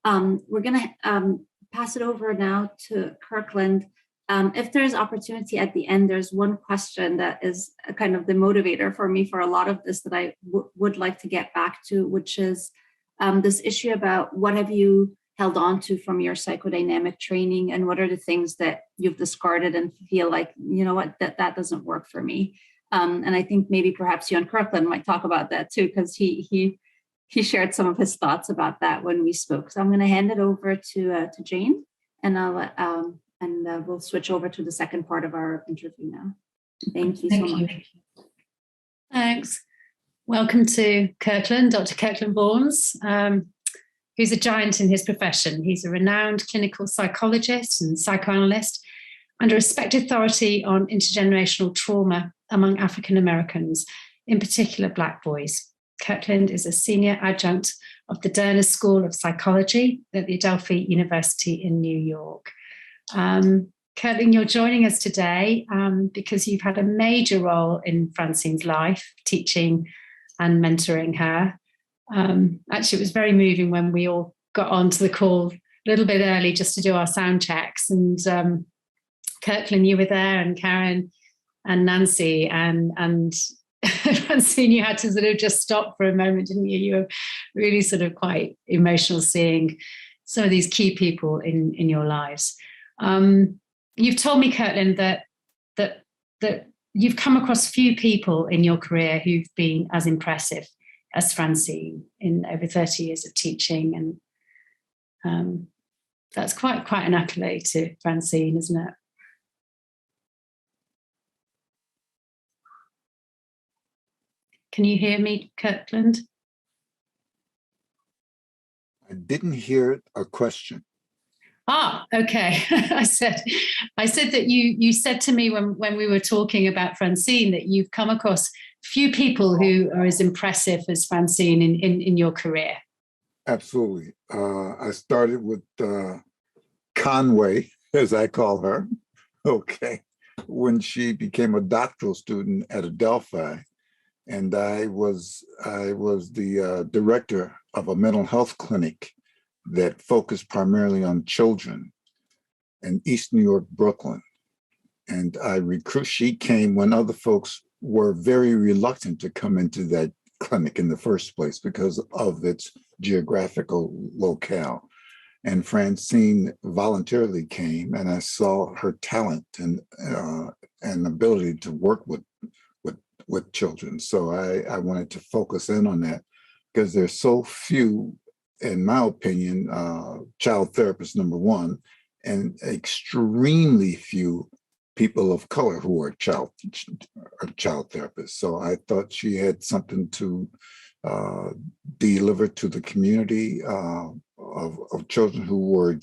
We're going to pass it over now to Kirkland. If there's opportunity at the end, there's one question that is kind of the motivator for me for a lot of this that I would like to get back to, which is this issue about what have you held on to from your psychodynamic training, and what are the things that you've discarded and feel like, you know what, that doesn't work for me. And I think maybe perhaps you and Kirkland might talk about that too, because he shared some of his thoughts about that when we spoke. So I'm going to hand it over to Jane, and we'll switch over to the second part of our interview now. Thank you so much. Thanks. Welcome to Kirkland, Dr. Kirkland Barnes, who's a giant in his profession. He's a renowned clinical psychologist and psychoanalyst and a respected authority on intergenerational trauma among African Americans, in particular Black boys. Kirkland is a senior adjunct of the Derner School of Psychology at the Adelphi University in New York. Kirkland, you're joining us today because you've had a major role in Francine's life, teaching and mentoring her. Actually, it was very moving when we all got onto the call a little bit early just to do our sound checks. And Kirkland, you were there, and Karen and Nancy, and Francine, you had to sort of just stop for a moment, didn't you? You were really sort of quite emotional seeing some of these key people in your lives. You've told me, Kirkland, that you've come across few people in your career who've been as impressive as Francine in over 30 years of teaching, and that's quite an accolade to Francine, isn't it? Can you hear me, Kirkland? I didn't hear a question. Ah, okay. I said that you said to me when we were talking about Francine that you've come across few people who are as impressive as Francine in your career. Absolutely. I started with Conway, as I call her, okay, when she became a doctoral student at Adelphi. And I was the director of a mental health clinic that focused primarily on children in East New York, Brooklyn. And she came when other folks were very reluctant to come into that clinic in the first place because of its geographical locale. And Francine voluntarily came, and I saw her talent and ability to work with children. So I wanted to focus in on that because there's so few, in my opinion, child therapists, number one, and extremely few people of color who are child therapists. So I thought she had something to deliver to the community of children who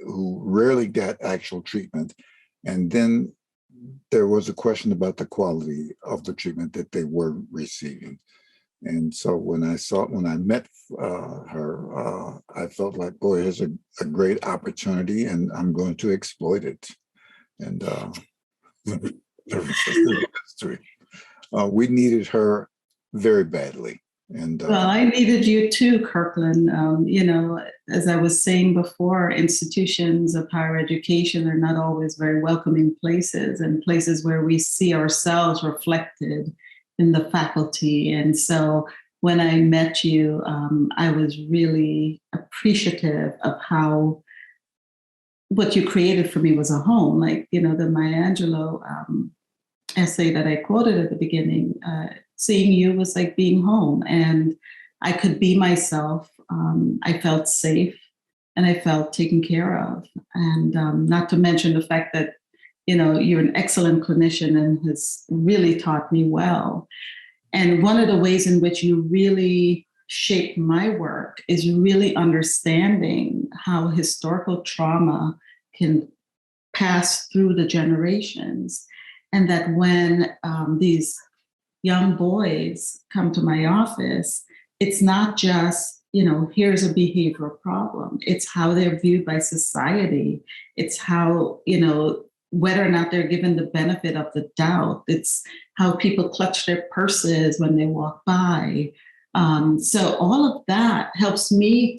rarely got actual treatment. And then there was a question about the quality of the treatment that they were receiving. And so when I met her, I felt like, boy, here's a great opportunity, and I'm going to exploit it. And the rest is the history. We needed her very badly. And well, I needed you too, Kirkland. As I was saying before, institutions of higher education are not always very welcoming places, and places where we see ourselves reflected in the faculty. And so when I met you, I was really appreciative of how what you created for me was a home. Like, the Maya Angelou essay that I quoted at the beginning, seeing you was like being home, and I could be myself. I felt safe, and I felt taken care of. And not to mention the fact that you're an excellent clinician and has really taught me well. And one of the ways in which you really shaped my work is really understanding how historical trauma can pass through the generations. And that when these young boys come to my office, it's not just, here's a behavioral problem. It's how they're viewed by society. It's how, whether or not they're given the benefit of the doubt. It's how people clutch their purses when they walk by. So all of that helps me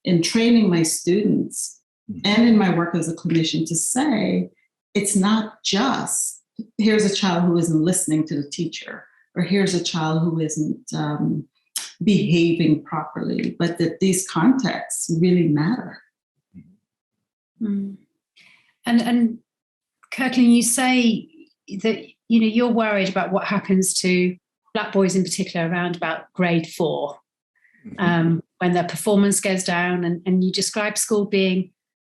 in training my students and in my work as a clinician, to say, it's not just, here's a child who isn't listening to the teacher, or here's a child who isn't behaving properly, but that these contexts really matter. Mm. And Kirkland, you say that you're worried about what happens to Black boys in particular around about grade 4, when their performance goes down, and you describe school being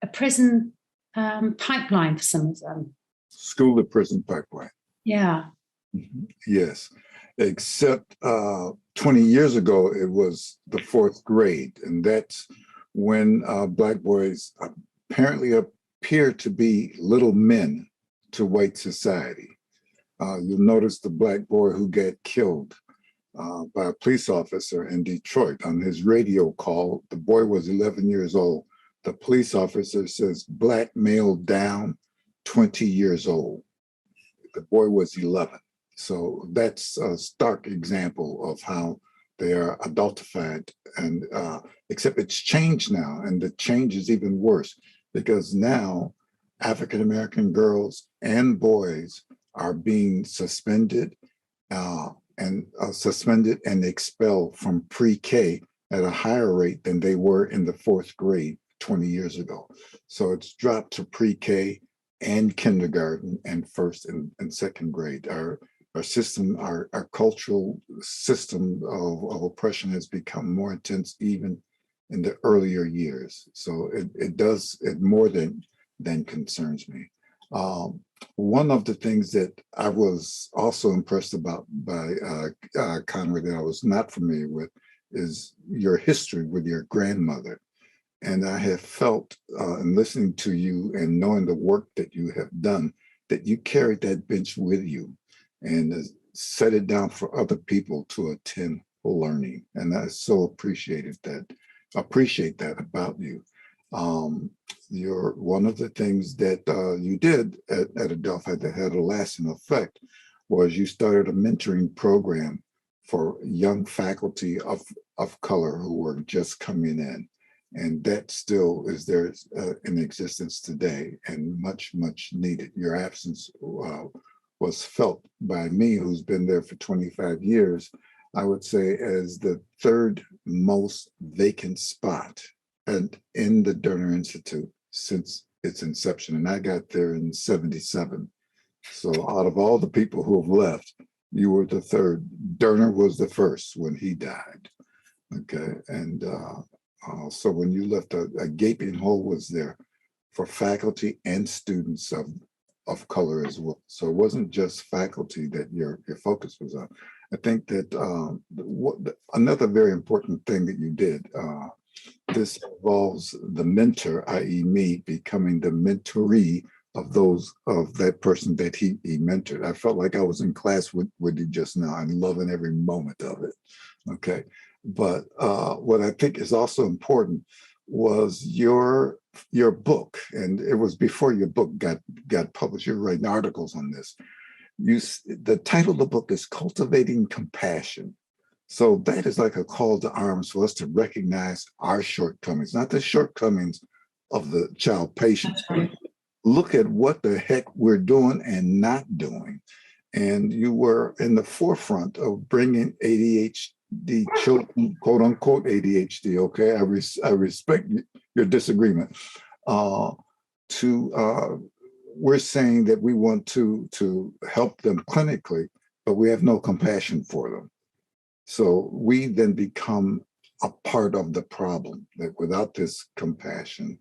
a prison pipeline for some of them. School to prison pipeline. Yeah. Yes, except 20 years ago, it was the 4th grade. And that's when Black boys apparently appear to be little men to white society. You'll notice the Black boy who got killed by a police officer in Detroit. On his radio call, the boy was 11 years old. The police officer says, Black male down, 20 years old. The boy was 11. So that's a stark example of how they are adultified. And except it's changed now, and the change is even worse, because now African-American girls and boys are being suspended and expelled from pre-K at a higher rate than they were in the 4th grade 20 years ago. So it's dropped to pre-K and kindergarten and 1st and 2nd grade. Our system, our cultural system of oppression has become more intense even in the earlier years. So it more than concerns me. One of the things that I was also impressed about by Conway that I was not familiar with is your history with your grandmother. And I have felt in listening to you and knowing the work that you have done, that you carried that bench with you and set it down for other people to attend learning. And I so appreciate that about you. You're one of the things that you did at Adelphi that had a lasting effect was you started a mentoring program for young faculty of color who were just coming in. And that still is there in existence today and much, much needed. Your absence was felt by me, who's been there for 25 years, I would say as the 3rd most vacant spot in the Derner Institute since its inception. And I got there in 1977. So out of all the people who have left, you were the 3rd. Derner was the 1st when he died. Okay, and so when you left, a gaping hole was there for faculty and students of color as well. So it wasn't just faculty that your focus was on. I think that another very important thing that you did, this involves the mentor, i.e. me, becoming the mentoree of that person that he mentored. I felt like I was in class with you just now. I'm loving every moment of it. Okay. But what I think is also important was your book, and it was before your book got published. You're writing articles on this. The title of the book is Cultivating Compassion. So that is like a call to arms for us to recognize our shortcomings, not the shortcomings of the child patient. Right. Look at what the heck we're doing and not doing. And you were in the forefront of bringing ADHD children, quote unquote ADHD, okay? I respect your disagreement. We're saying that we want to help them clinically, but we have no compassion for them. So we then become a part of the problem, that without this compassion,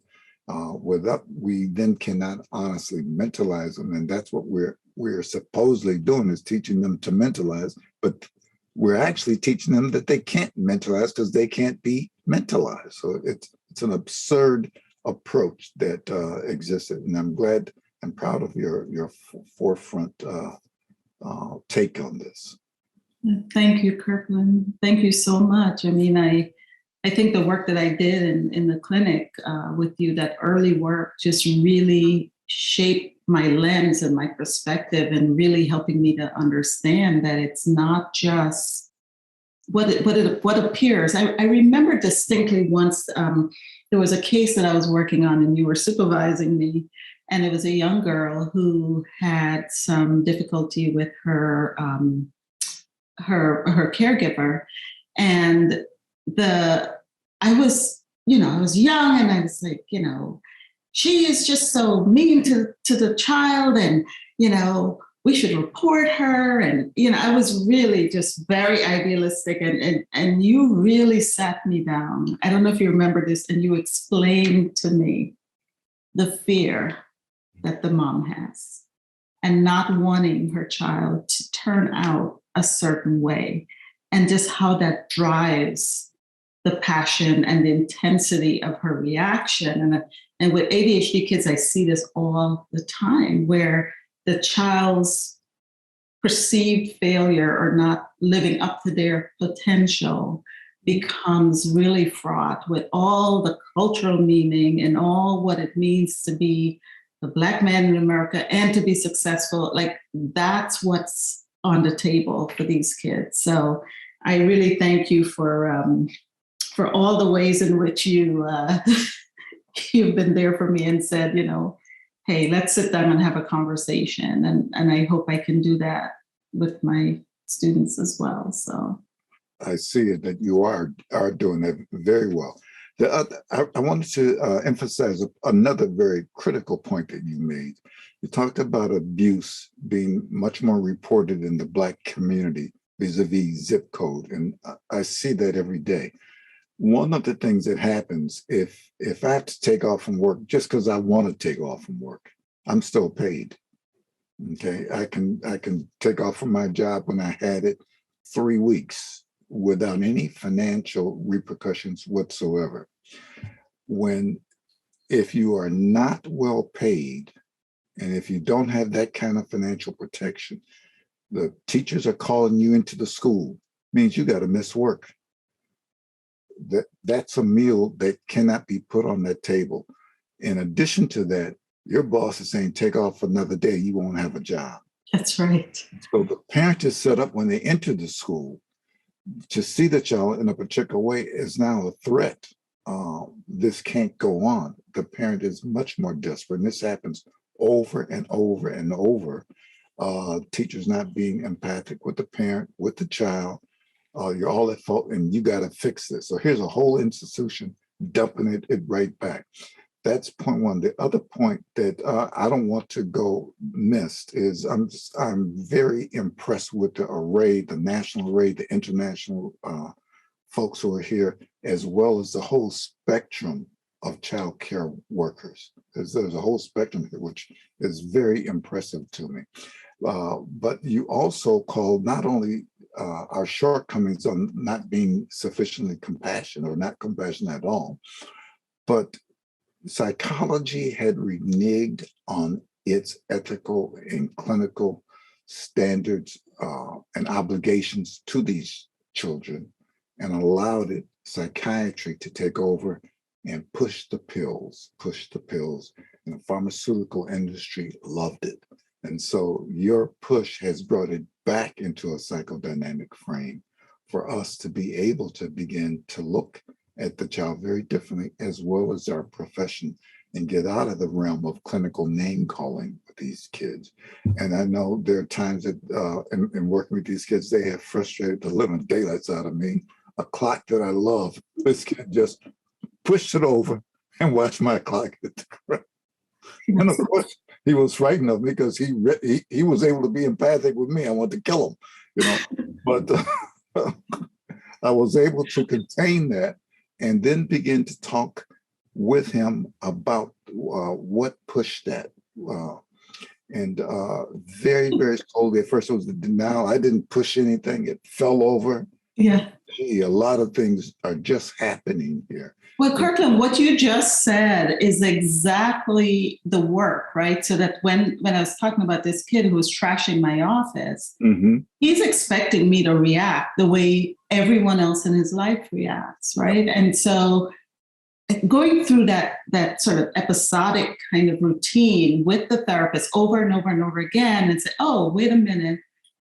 Without, we then cannot honestly mentalize them, and that's what we're supposedly doing, is teaching them to mentalize, but we're actually teaching them that they can't mentalize because they can't be mentalized. So it's an absurd approach that existed, and I'm glad and proud of your forefront take on this. Thank you, Kirkland. Thank you so much. I mean, I think the work that I did in the clinic with you, that early work, just really shaped my lens and my perspective, and really helping me to understand that it's not just what appears. I remember distinctly once there was a case that I was working on, and you were supervising me, and it was a young girl who had some difficulty with her caregiver, and I was young, and I was like, she is just so mean to the child, and we should report her, and I was really just very idealistic, and you really sat me down. I don't know if you remember this, and you explained to me the fear that the mom has, and not wanting her child to turn out a certain way, and just how that drives the passion and the intensity of her reaction. And with ADHD kids, I see this all the time, where the child's perceived failure or not living up to their potential becomes really fraught with all the cultural meaning and all what it means to be the Black man in America and to be successful. Like, that's what's on the table for these kids. So I really thank you for all the ways in which you've been there for me and said, hey, let's sit down and have a conversation. And I hope I can do that with my students as well. So I see it that you are doing that very well. I wanted to emphasize another very critical point that you made. You talked about abuse being much more reported in the Black community vis-a-vis zip code, and I see that every day. One of the things that happens, if I have to take off from work just because I want to take off from work, I'm still paid. Okay, I can take off from my job when I had it 3 weeks without any financial repercussions whatsoever. If you are not well paid, and if you don't have that kind of financial protection, the teachers are calling you into the school, means you got to miss work. That's a meal that cannot be put on that table. In addition to that, your boss is saying, take off another day, you won't have a job. That's right. So the parent is set up when they enter the school to see the child in a particular way is now a threat. This can't go on. The parent is much more desperate, and this happens over and over and over. Teachers not being empathic with the parent, with the child. You're all at fault, and you got to fix this. So here's a whole institution dumping it right back. That's point one. The other point that I don't want to go missed is I'm very impressed with the array, the national array, the international folks who are here, as well as the whole spectrum of child care workers. There's a whole spectrum here, which is very impressive to me. But you also called not only our shortcomings on not being sufficiently compassionate or not compassionate at all, but psychology had reneged on its ethical and clinical standards and obligations to these children, and allowed psychiatry to take over and push the pills. And the pharmaceutical industry loved it. And so your push has brought it back into a psychodynamic frame for us to be able to begin to look at the child very differently, as well as our profession, and get out of the realm of clinical name calling with these kids. And I know there are times that in working with these kids, they have frustrated the living daylights out of me. A clock that I love, this kid just pushed it over and watched my clock hit the ground. And of course, he was frightened of me because he was able to be empathic with me. I wanted to kill him, But I was able to contain that and then begin to talk with him about what pushed that. And very, very slowly, at first it was the denial. I didn't push anything. It fell over. Yeah. Gee, a lot of things are just happening here. Well, Kirkland, what you just said is exactly the work, right? So that when I was talking about this kid who was trashing my office, he's expecting me to react the way everyone else in his life reacts, right? And so going through that sort of episodic kind of routine with the therapist over and over and over again and say, oh, wait a minute,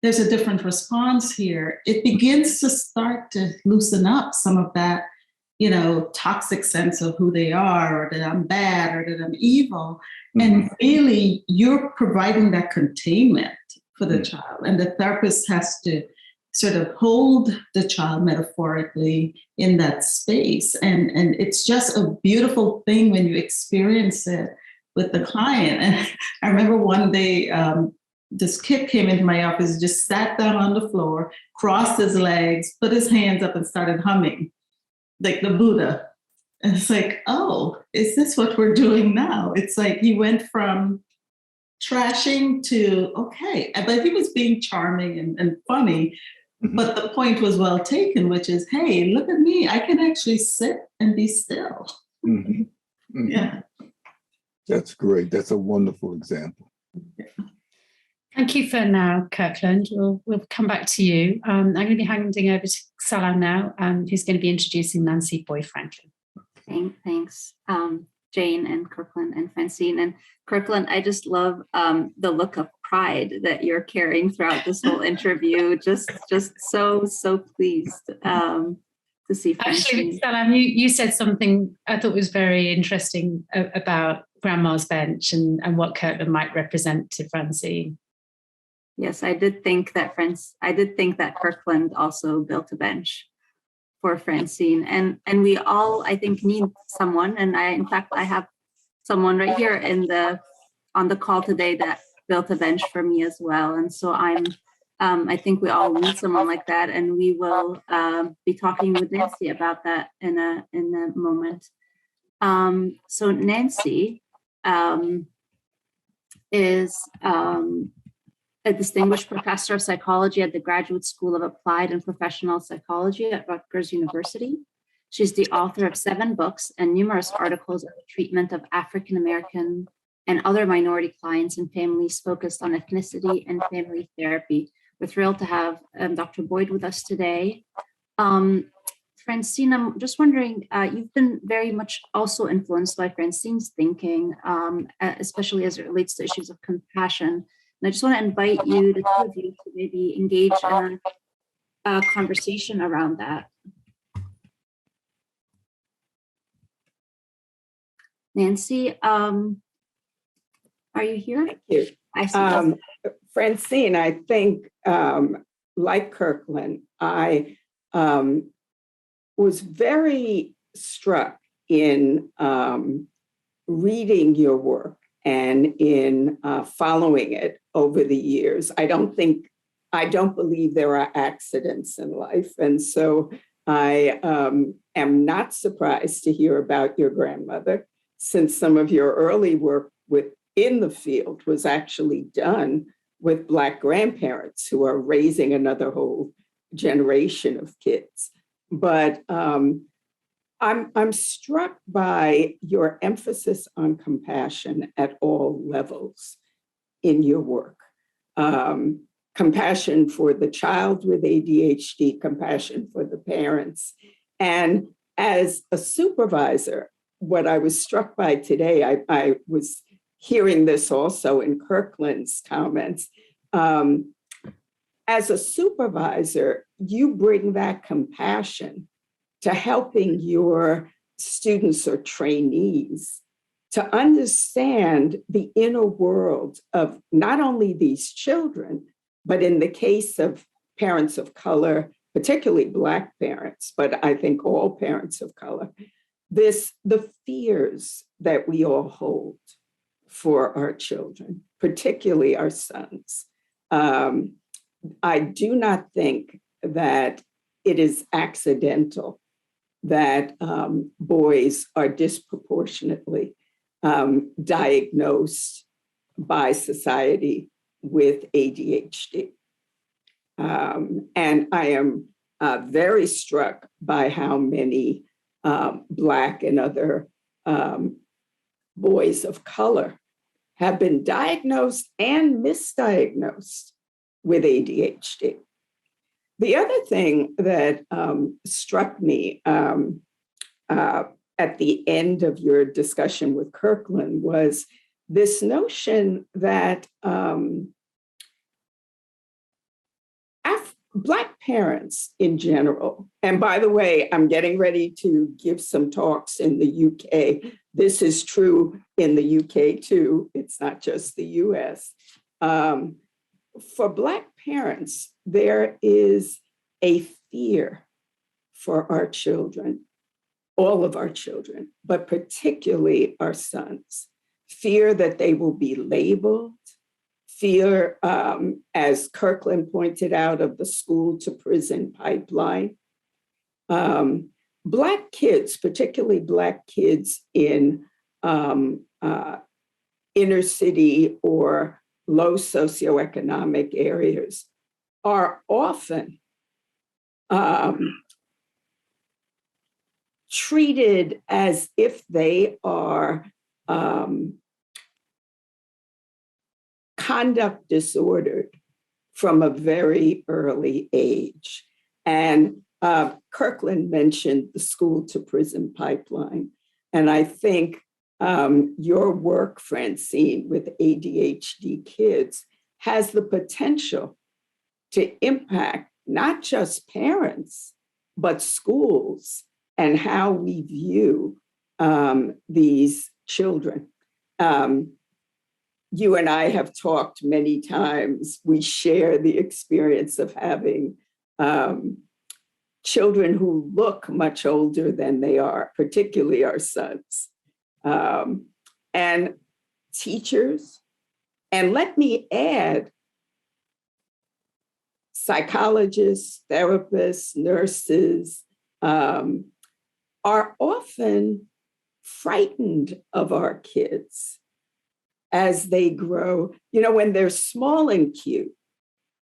there's a different response here. It begins to start to loosen up some of that, toxic sense of who they are, or that I'm bad, or that I'm evil. And really, you're providing that containment for the child. And the therapist has to sort of hold the child metaphorically in that space. And it's just a beautiful thing when you experience it with the client. And I remember one day, this kid came into my office, just sat down on the floor, crossed his legs, put his hands up and started humming like the Buddha. And it's like, oh, is this what we're doing now? It's like he went from trashing to, okay, but he was being charming and funny. But the point was well taken, which is, hey, look at me. I can actually sit and be still. Yeah. That's great. That's a wonderful example. Thank you for now, Kirkland. We'll come back to you. I'm going to be handing over to Salam now, who's going to be introducing Nancy Boyd-Franklin. Thanks, Jane and Kirkland and Francine. And Kirkland, I just love the look of pride that you're carrying throughout this whole interview. Just so pleased to see Francine. Actually, Salam, you said something I thought was very interesting about Grandma's bench and what Kirkland might represent to Francine. Yes, I did think that Kirkland also built a bench for Francine, and we all, I think, need someone. And I have someone right here on the call today that built a bench for me as well. And so I think we all need someone like that, and we will be talking with Nancy about that in a moment. So Nancy is a distinguished professor of psychology at the Graduate School of Applied and Professional Psychology at Rutgers University. She's the author of 7 books and numerous articles on the treatment of African American and other minority clients and families focused on ethnicity and family therapy. We're thrilled to have Dr. Boyd with us today. Francine, I'm just wondering, you've been very much also influenced by Francine's thinking, especially as it relates to issues of compassion. And I just want to invite you, the two of you, to maybe engage in a conversation around that. Nancy, are you here? Thank you. I see. Francine, I think, like Kirkland, I was very struck in reading your work and in following it over the years. I don't believe there are accidents in life. And so I am not surprised to hear about your grandmother, since some of your early work in the field was actually done with Black grandparents who are raising another whole generation of kids. But I'm struck by your emphasis on compassion at all levels in your work. Compassion for the child with ADHD, compassion for the parents. And as a supervisor, what I was struck by today, I was hearing this also in Kirkland's comments. As a supervisor, you bring that compassion to helping your students or trainees to understand the inner world of not only these children, but in the case of parents of color, particularly Black parents, but I think all parents of color, the fears that we all hold for our children, particularly our sons. I do not think that it is accidental that boys are disproportionately diagnosed by society with ADHD. And I am very struck by how many Black and other boys of color have been diagnosed and misdiagnosed with ADHD. The other thing that struck me at the end of your discussion with Kirkland was this notion that Black parents in general, and by the way, I'm getting ready to give some talks in the UK. This is true in the UK too. It's not just the US. For Black parents, there is a fear for our children, all of our children, but particularly our sons. Fear that they will be labeled, fear, as Kirkland pointed out, of the school to prison pipeline. Black kids, particularly Black kids in inner city or low socioeconomic areas, are often treated as if they are conduct disordered from a very early age. And Kirkland mentioned the school to prison pipeline. And I think your work, Francine, with ADHD kids has the potential to impact not just parents, but schools and how we view these children. You and I have talked many times. We share the experience of having children who look much older than they are, particularly our sons, and teachers. And let me add, psychologists, therapists, nurses are often frightened of our kids as they grow. You know, when they're small and cute,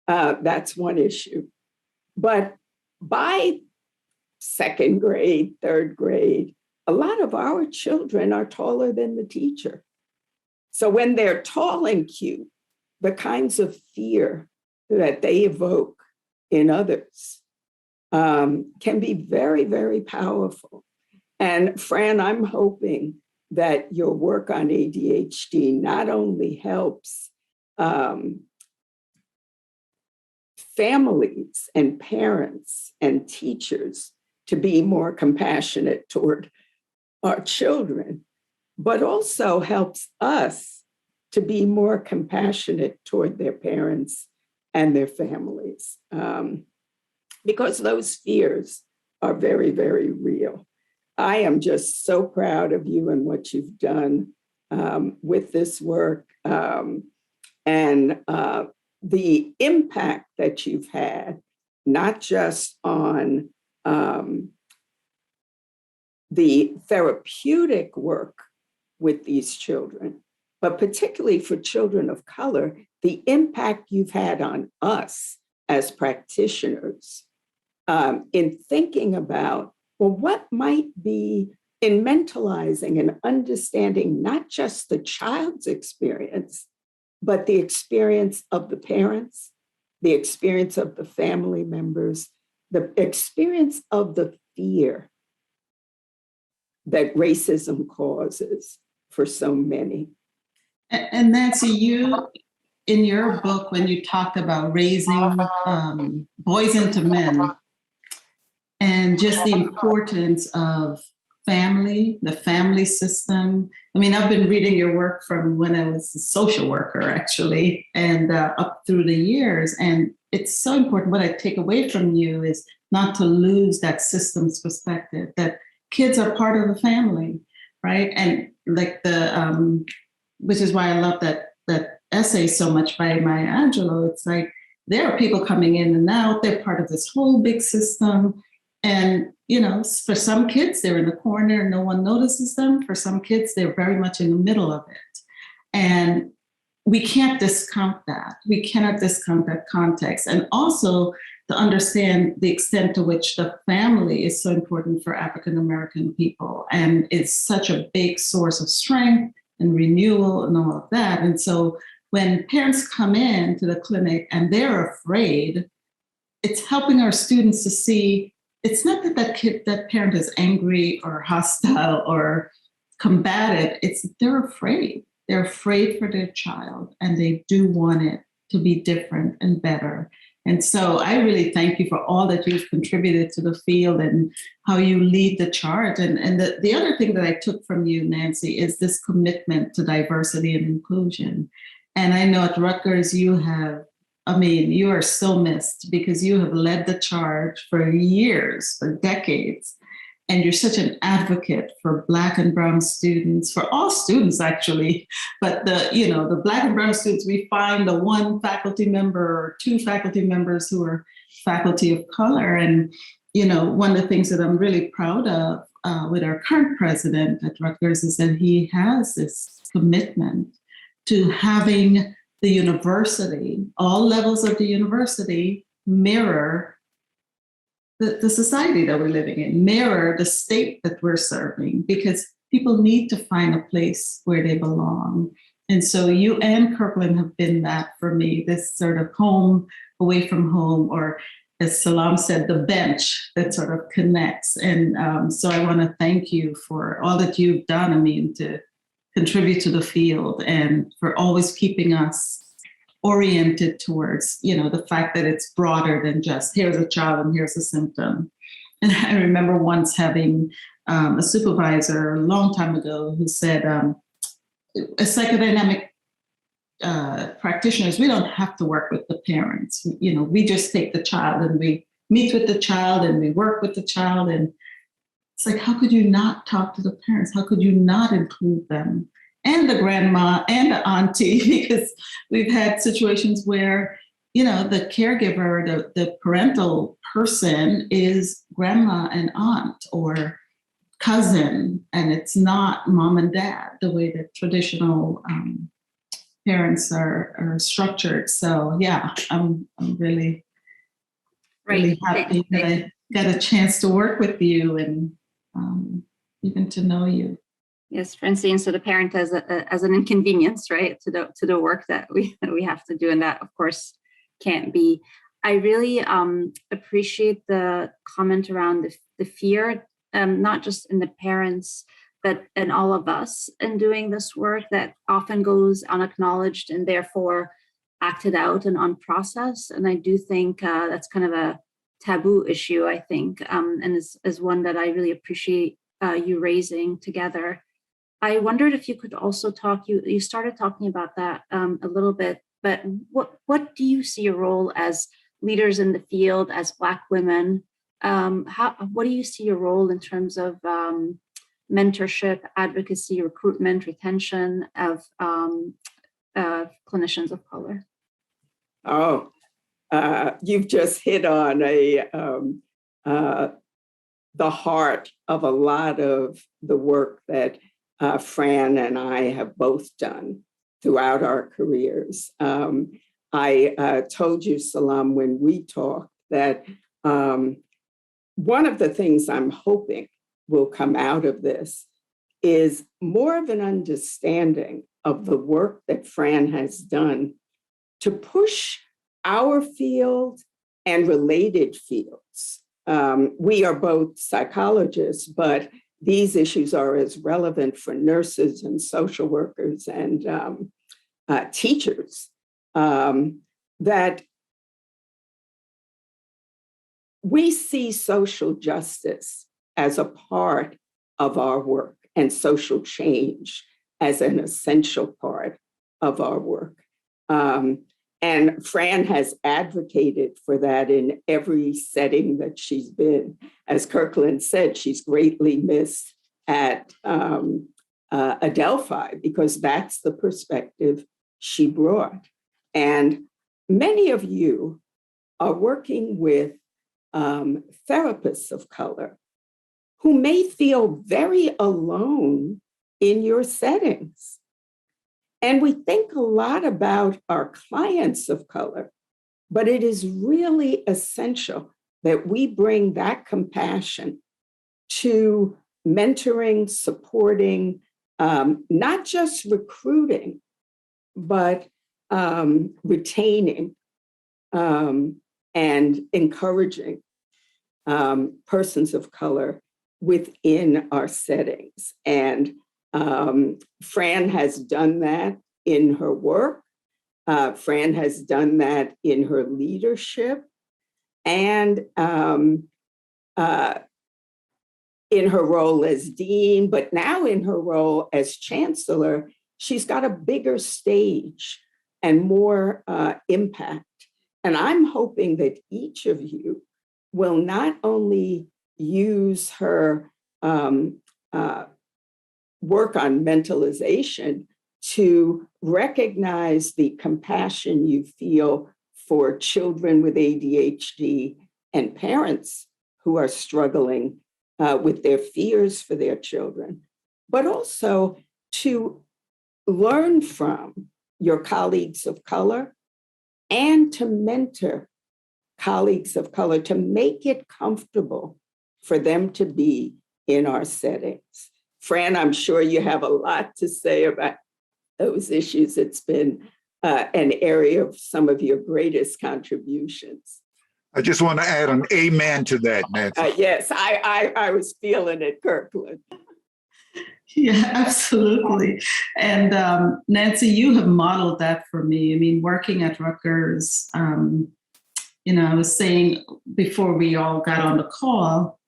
that's one issue. But by second grade, third grade, a lot of our children are taller than the teacher. So when they're tall and cute, the kinds of fear that they evoke in others can be very, very powerful. And Fran, I'm hoping that your work on ADHD not only helps families and parents and teachers to be more compassionate toward our children, but also helps us to be more compassionate toward their parents and their families, because those fears are very, very real. I am just so proud of you and what you've done with this work, and the impact that you've had, not just on the therapeutic work with these children, but particularly for children of color, the impact you've had on us as practitioners in thinking about, well, what might be in mentalizing and understanding not just the child's experience, but the experience of the parents, the experience of the family members, the experience of the fear that racism causes for so many. And Nancy, you, in your book, when you talked about raising boys into men, and just the importance of family, the family system. I mean, I've been reading your work from when I was a social worker, actually, and up through the years. And it's so important. What I take away from you is not to lose that system's perspective, that kids are part of the family, right? And like which is why I love that essay so much by Maya Angelou. It's like, there are people coming in and out, they're part of this whole big system. And, for some kids, they're in the corner and no one notices them. For some kids, they're very much in the middle of it. And we can't discount that. We cannot discount that context. And also to understand the extent to which the family is so important for African-American people and it's such a big source of strength and renewal and all of that. And so when parents come in to the clinic and they're afraid, it's helping our students to see it's not that that parent is angry or hostile or combative. It's they're afraid. They're afraid for their child and they do want it to be different and better. And so I really thank you for all that you've contributed to the field and how you lead the charge. And the other thing that I took from you, Nancy, is this commitment to diversity and inclusion. And I know at Rutgers you are so missed because you have led the charge for years, for decades. And you're such an advocate for Black and Brown students, for all students actually. But the Black and Brown students, we find the one faculty member or two faculty members who are faculty of color. And, one of the things that I'm really proud of with our current president at Rutgers is that he has this commitment to having the university, all levels of the university, mirror the society that we're living in, mirror the state that we're serving, because people need to find a place where they belong. And so you and Kirkland have been that for me, this sort of home away from home, or as Salam said, the bench that sort of connects. And so I want to thank you for all that you've done, to contribute to the field and for always keeping us oriented towards, the fact that it's broader than just here's a child and here's a symptom. And I remember once having a supervisor a long time ago who said, as psychodynamic practitioners, we don't have to work with the parents. We just take the child and we meet with the child and we work with the child. And it's like, how could you not talk to the parents? How could you not include them? And the grandma and the auntie, because we've had situations where, the caregiver, the parental person is grandma and aunt or cousin, and it's not mom and dad the way that traditional parents are structured. So yeah, I'm really happy that I got a chance to work with you and even to know you. Yes, Francine. So the parent as an inconvenience, right, to the work that we have to do, and that of course can't be. I really appreciate the comment around the fear, not just in the parents, but in all of us in doing this work that often goes unacknowledged and therefore acted out and unprocessed. And I do think that's kind of a taboo issue, I think, and is one that I really appreciate you raising together. I wondered if you could also talk, you started talking about that a little bit, but what do you see your role as leaders in the field, as Black women? What do you see your role in terms of mentorship, advocacy, recruitment, retention of clinicians of color? Oh, you've just hit on the heart of a lot of the work that Fran and I have both done throughout our careers. I told you, Salam, when we talked, that one of the things I'm hoping will come out of this is more of an understanding of the work that Fran has done to push our field and related fields. We are both psychologists, but these issues are as relevant for nurses and social workers and teachers, that we see social justice as a part of our work and social change as an essential part of our work. And Fran has advocated for that in every setting that she's been. As Kirkland said, she's greatly missed at Adelphi because that's the perspective she brought. And many of you are working with therapists of color who may feel very alone in your settings. And we think a lot about our clients of color, but it is really essential that we bring that compassion to mentoring, supporting, not just recruiting, but retaining and encouraging persons of color within our settings. And Fran has done that in her work. Fran has done that in her leadership. And in her role as dean, but now in her role as chancellor, she's got a bigger stage and more impact. And I'm hoping that each of you will not only use her work on mentalization to recognize the compassion you feel for children with ADHD and parents who are struggling with their fears for their children, but also to learn from your colleagues of color and to mentor colleagues of color to make it comfortable for them to be in our settings. Fran, I'm sure you have a lot to say about those issues. It's been an area of some of your greatest contributions. I just want to add an amen to that, Nancy. Yes, I was feeling it, Kirkland. Yeah, absolutely. And Nancy, you have modeled that for me. I mean, working at Rutgers, I was saying before we all got on the call,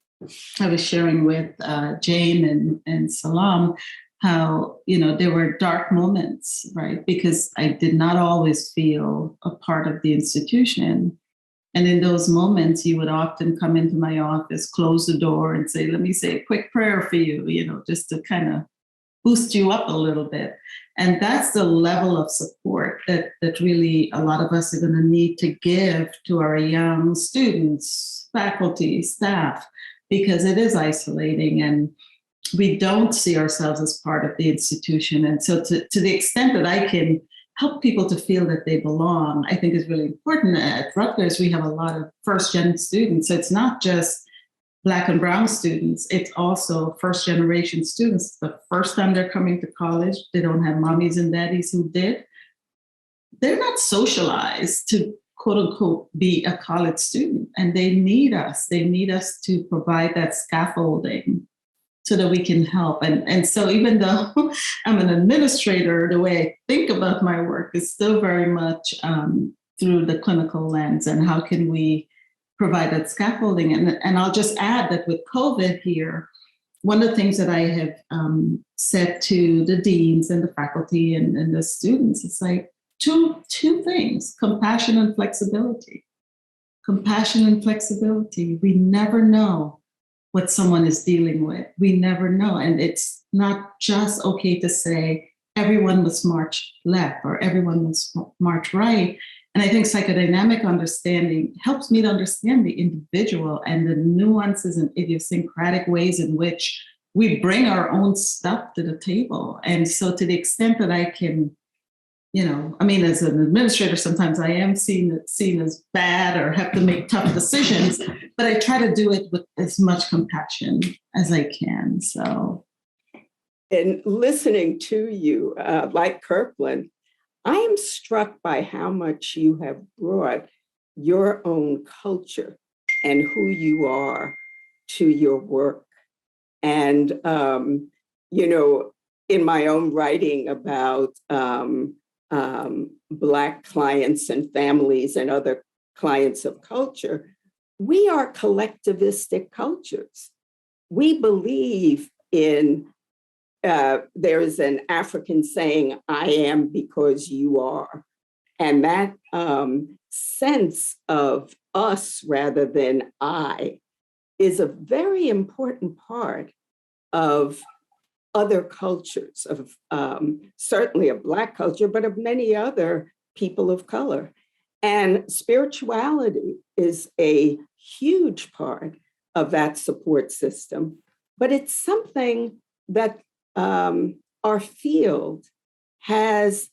I was sharing with Jane and Salam how, there were dark moments, right? Because I did not always feel a part of the institution. And in those moments, you would often come into my office, close the door and say, let me say a quick prayer for you, just to kind of boost you up a little bit. And that's the level of support that really a lot of us are going to need to give to our young students, faculty, staff, because it is isolating and we don't see ourselves as part of the institution. And so to the extent that I can help people to feel that they belong, I think is really important. At Rutgers, we have a lot of first-gen students. So it's not just Black and Brown students, it's also first-generation students. The first time they're coming to college, they don't have mommies and daddies who did. They're not socialized to, quote unquote, be a college student. And they need us. They need us to provide that scaffolding so that we can help. And so even though I'm an administrator, the way I think about my work is still very much through the clinical lens and how can we provide that scaffolding. And I'll just add that with COVID here, one of the things that I have said to the deans and the faculty and the students, it's like two things, compassion and flexibility. Compassion and flexibility. We never know what someone is dealing with. We never know. And it's not just okay to say everyone must march left or everyone must march right. And I think psychodynamic understanding helps me to understand the individual and the nuances and idiosyncratic ways in which we bring our own stuff to the table. And so to the extent that I can, as an administrator, sometimes I am seen as bad or have to make tough decisions, but I try to do it with as much compassion as I can. So, and listening to you, like Kirkland, I am struck by how much you have brought your own culture and who you are to your work. And, in my own writing about Black clients and families and other clients of culture, we are collectivistic cultures. We believe in, there is an African saying, I am because you are. And that sense of us rather than I is a very important part of other cultures, of certainly of Black culture, but of many other people of color. And spirituality is a huge part of that support system, but it's something that our field has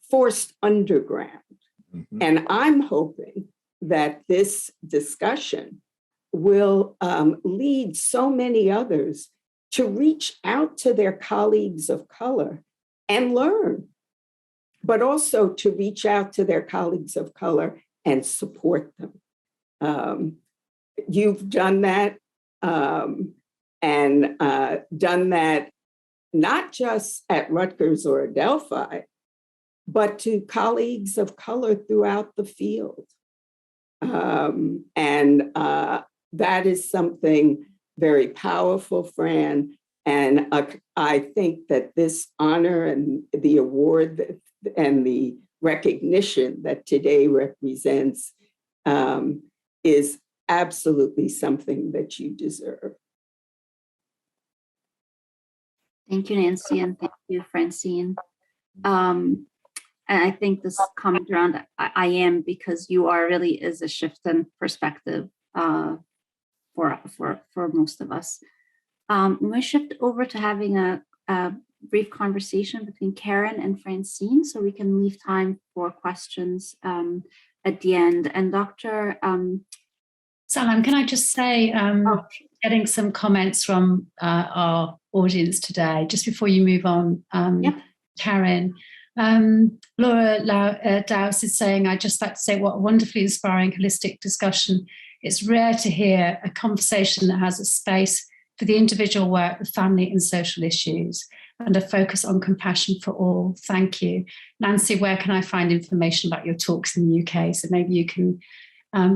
forced underground. Mm-hmm. And I'm hoping that this discussion will lead so many others to reach out to their colleagues of color and learn, but also to reach out to their colleagues of color and support them. You've done that and done that not just at Rutgers or Adelphi, but to colleagues of color throughout the field. And that is something very powerful, Fran. And I think that this honor and the award and the recognition that today represents is absolutely something that you deserve. Thank you, Nancy, and thank you, Francine. And I think this comment around I am, because you are really is a shift in perspective for most of us. I'm going to shift over to having a brief conversation between Karen and Francine so we can leave time for questions at the end. And Dr. Salam, can I just say, getting some comments from our audience today, just before you move on, Yep. Karen. Laura Dowse is saying, I'd just like to say what a wonderfully inspiring holistic discussion. It's rare to hear a conversation that has a space for the individual work, the family and social issues, and a focus on compassion for all. Thank you. Nancy, where can I find information about your talks in the UK? So maybe you can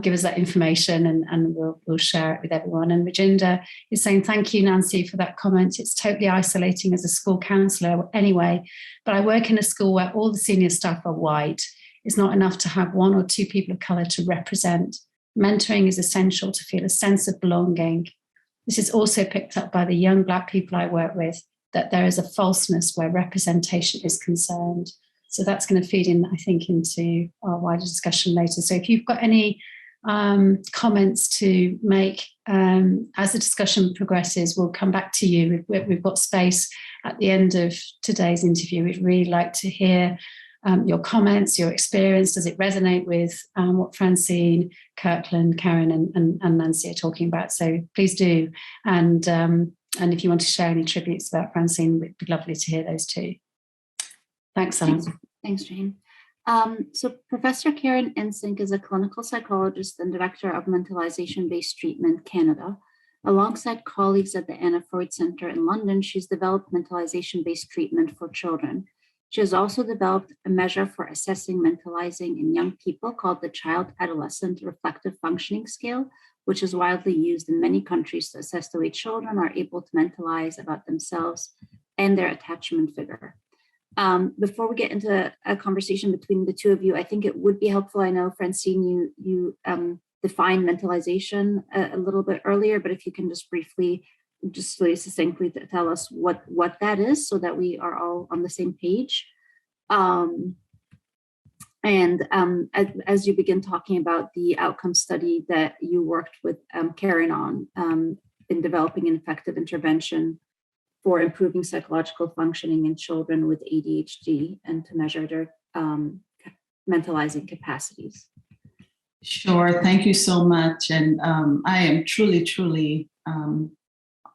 give us that information and we'll share it with everyone. And Rajinder is saying, thank you, Nancy, for that comment. It's totally isolating as a school counsellor anyway, but I work in a school where all the senior staff are white. It's not enough to have one or two people of colour to represent. Mentoring is essential to feel a sense of belonging. This is also picked up by the young Black people I work with, that there is a falseness where representation is concerned. So that's going to feed in, I think, into our wider discussion later. So if you've got any comments to make as the discussion progresses, we'll come back to you. We've got space at the end of today's interview. We'd really like to hear your comments, your experience. Does it resonate with what Francine, Kirkland, Karen and Nancy are talking about? So please do. And if you want to share any tributes about Francine, it'd be lovely to hear those too. Thanks, Alan. Thanks, Jane. So Professor Karen Ensink is a clinical psychologist and director of Mentalization-Based Treatment Canada. Alongside colleagues at the Anna Freud Center in London, she's developed mentalization-based treatment for children. She has also developed a measure for assessing mentalizing in young people called the Child-Adolescent Reflective Functioning Scale, which is widely used in many countries to assess the way children are able to mentalize about themselves and their attachment figure. Before we get into a conversation between the two of you, I think it would be helpful. I know, Francine, you defined mentalization a little bit earlier, but if you can just briefly, just really succinctly tell us what that is so that we are all on the same page. As you begin talking about the outcome study that you worked with Karen on in developing an effective intervention for improving psychological functioning in children with ADHD and to measure their mentalizing capacities. Sure, thank you so much. And I am truly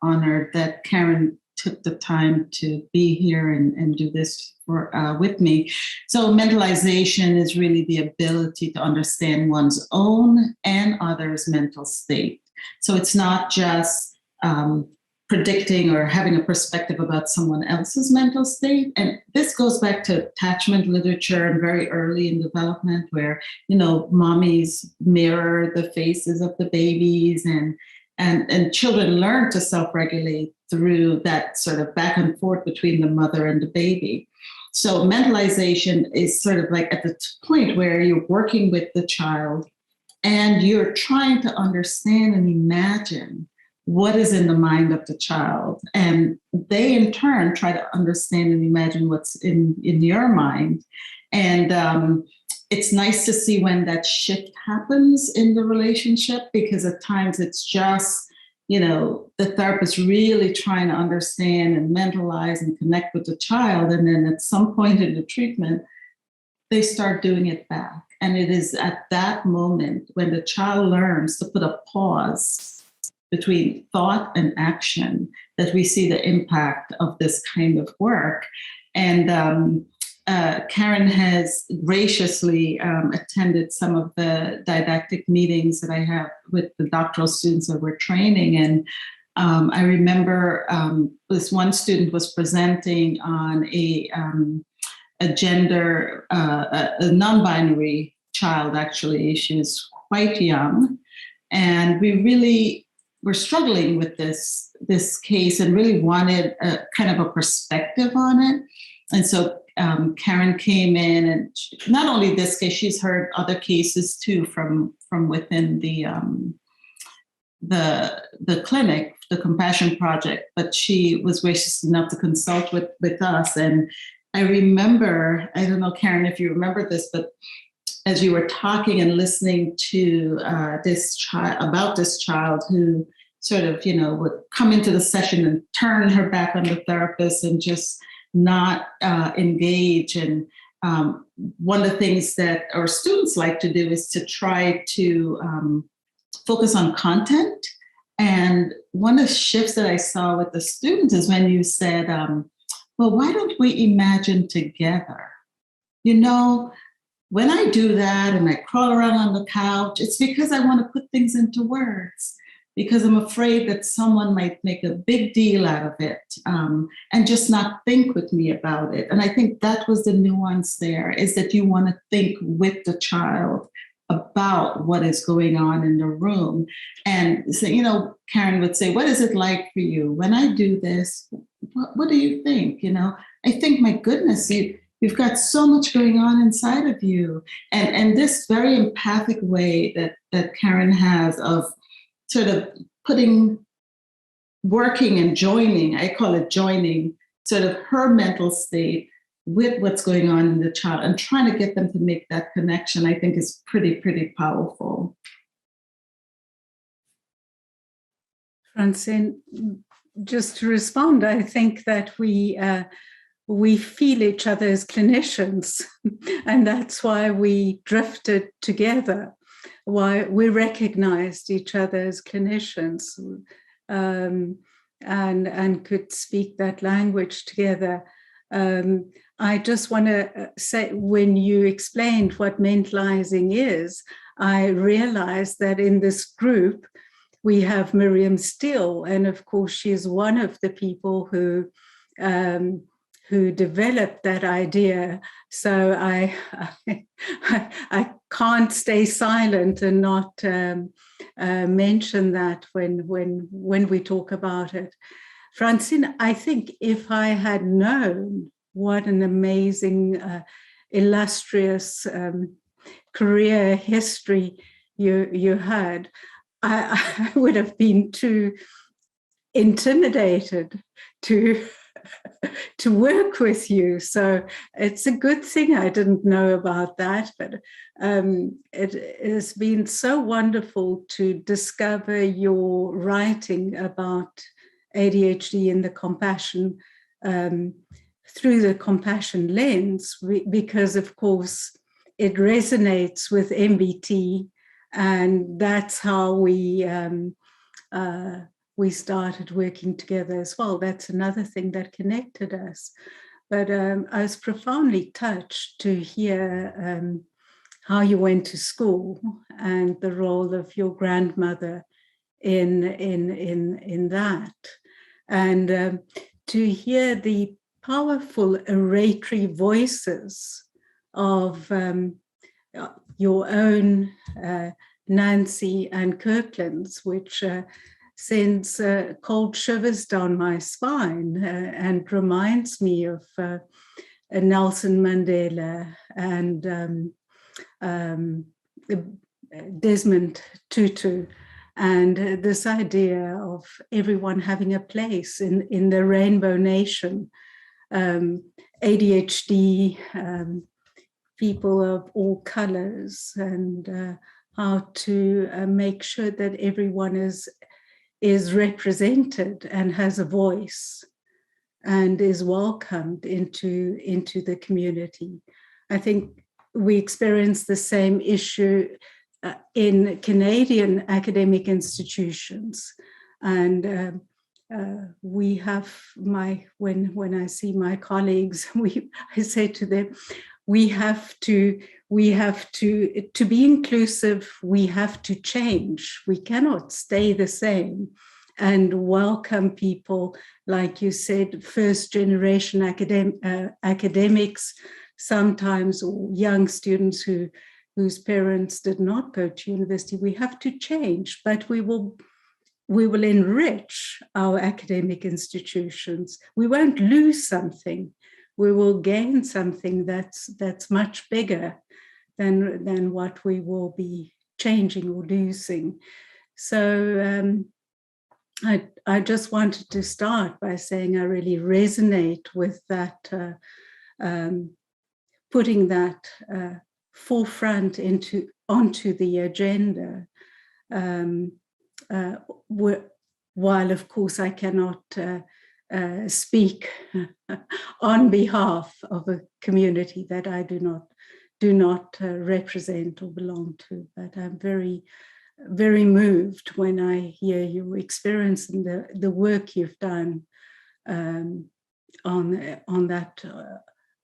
honored that Karen took the time to be here and do this with me. So mentalization is really the ability to understand one's own and others' mental state. So it's not just predicting or having a perspective about someone else's mental state. And this goes back to attachment literature and very early in development where, mommies mirror the faces of the babies and children learn to self-regulate through that sort of back and forth between the mother and the baby. So mentalization is sort of like at the point where you're working with the child and you're trying to understand and imagine what is in the mind of the child. And they in turn try to understand and imagine what's in your mind. And it's nice to see when that shift happens in the relationship, because at times it's just, the therapist really trying to understand and mentalize and connect with the child. And then at some point in the treatment, they start doing it back. And it is at that moment when the child learns to put a pause between thought and action that we see the impact of this kind of work. And Karen has graciously attended some of the didactic meetings that I have with the doctoral students that we're training. And I remember this one student was presenting on a gender, a non-binary child, actually. She's quite young. And we really were struggling with this case and really wanted a kind of a perspective on it. And so Karen came in, and not only this case, she's heard other cases too from within the clinic, the Compassion Project, but she was gracious enough to consult with us. And I remember, I don't know, Karen, if you remember this, but as you were talking and listening to this child who sort of, would come into the session and turn her back on the therapist and just not engage. And one of the things that our students like to do is to try to focus on content. And one of the shifts that I saw with the students is when you said, well, why don't we imagine together? When I do that and I crawl around on the couch, it's because I want to put things into words, because I'm afraid that someone might make a big deal out of it and just not think with me about it. And I think that was the nuance there, is that you want to think with the child about what is going on in the room. And so, Karen would say, what is it like for you? When I do this, what do you think? I think, my goodness, you've got so much going on inside of you. And this very empathic way that Karen has of sort of working and joining, I call it joining, sort of her mental state with what's going on in the child and trying to get them to make that connection, I think is pretty, pretty powerful. Francine, just to respond, I think that we feel each other as clinicians, and that's why we drifted together, why we recognized each other as clinicians, and could speak that language together. I just want to say, when you explained what mentalizing is, I realized that in this group, we have Miriam Steele, and of course, she's one of the people who developed that idea. So I can't stay silent and not mention that when we talk about it. Francine, I think if I had known what an amazing, illustrious career history you had, I would have been too intimidated to work with you. So it's a good thing I didn't know about that, but it has been so wonderful to discover your writing about ADHD and the compassion through the compassion lens, because of course it resonates with MBT, and that's how we started working together as well. That's another thing that connected us. But I was profoundly touched to hear how you went to school and the role of your grandmother in that, and to hear the powerful oratory voices of your own Nancy and Kirkland's, which sends cold shivers down my spine and reminds me of Nelson Mandela and Desmond Tutu, and this idea of everyone having a place in the Rainbow Nation. ADHD, people of all colors, and how to make sure that everyone is represented and has a voice and is welcomed into the community. I think we experience the same issue in Canadian academic institutions. And we have when I see my colleagues, I say to them, we have to be inclusive, we have to change. We cannot stay the same and welcome people, like you said, first generation academics, sometimes, or young students whose parents did not go to university. We have to change, but we will enrich our academic institutions. We won't lose something. We will gain something that's much bigger than what we will be changing or losing. So I just wanted to start by saying I really resonate with that, putting that forefront onto the agenda. While of course I cannot speak on behalf of a community that I do not represent or belong to, but I'm very, very moved when I hear your experience and the work you've done on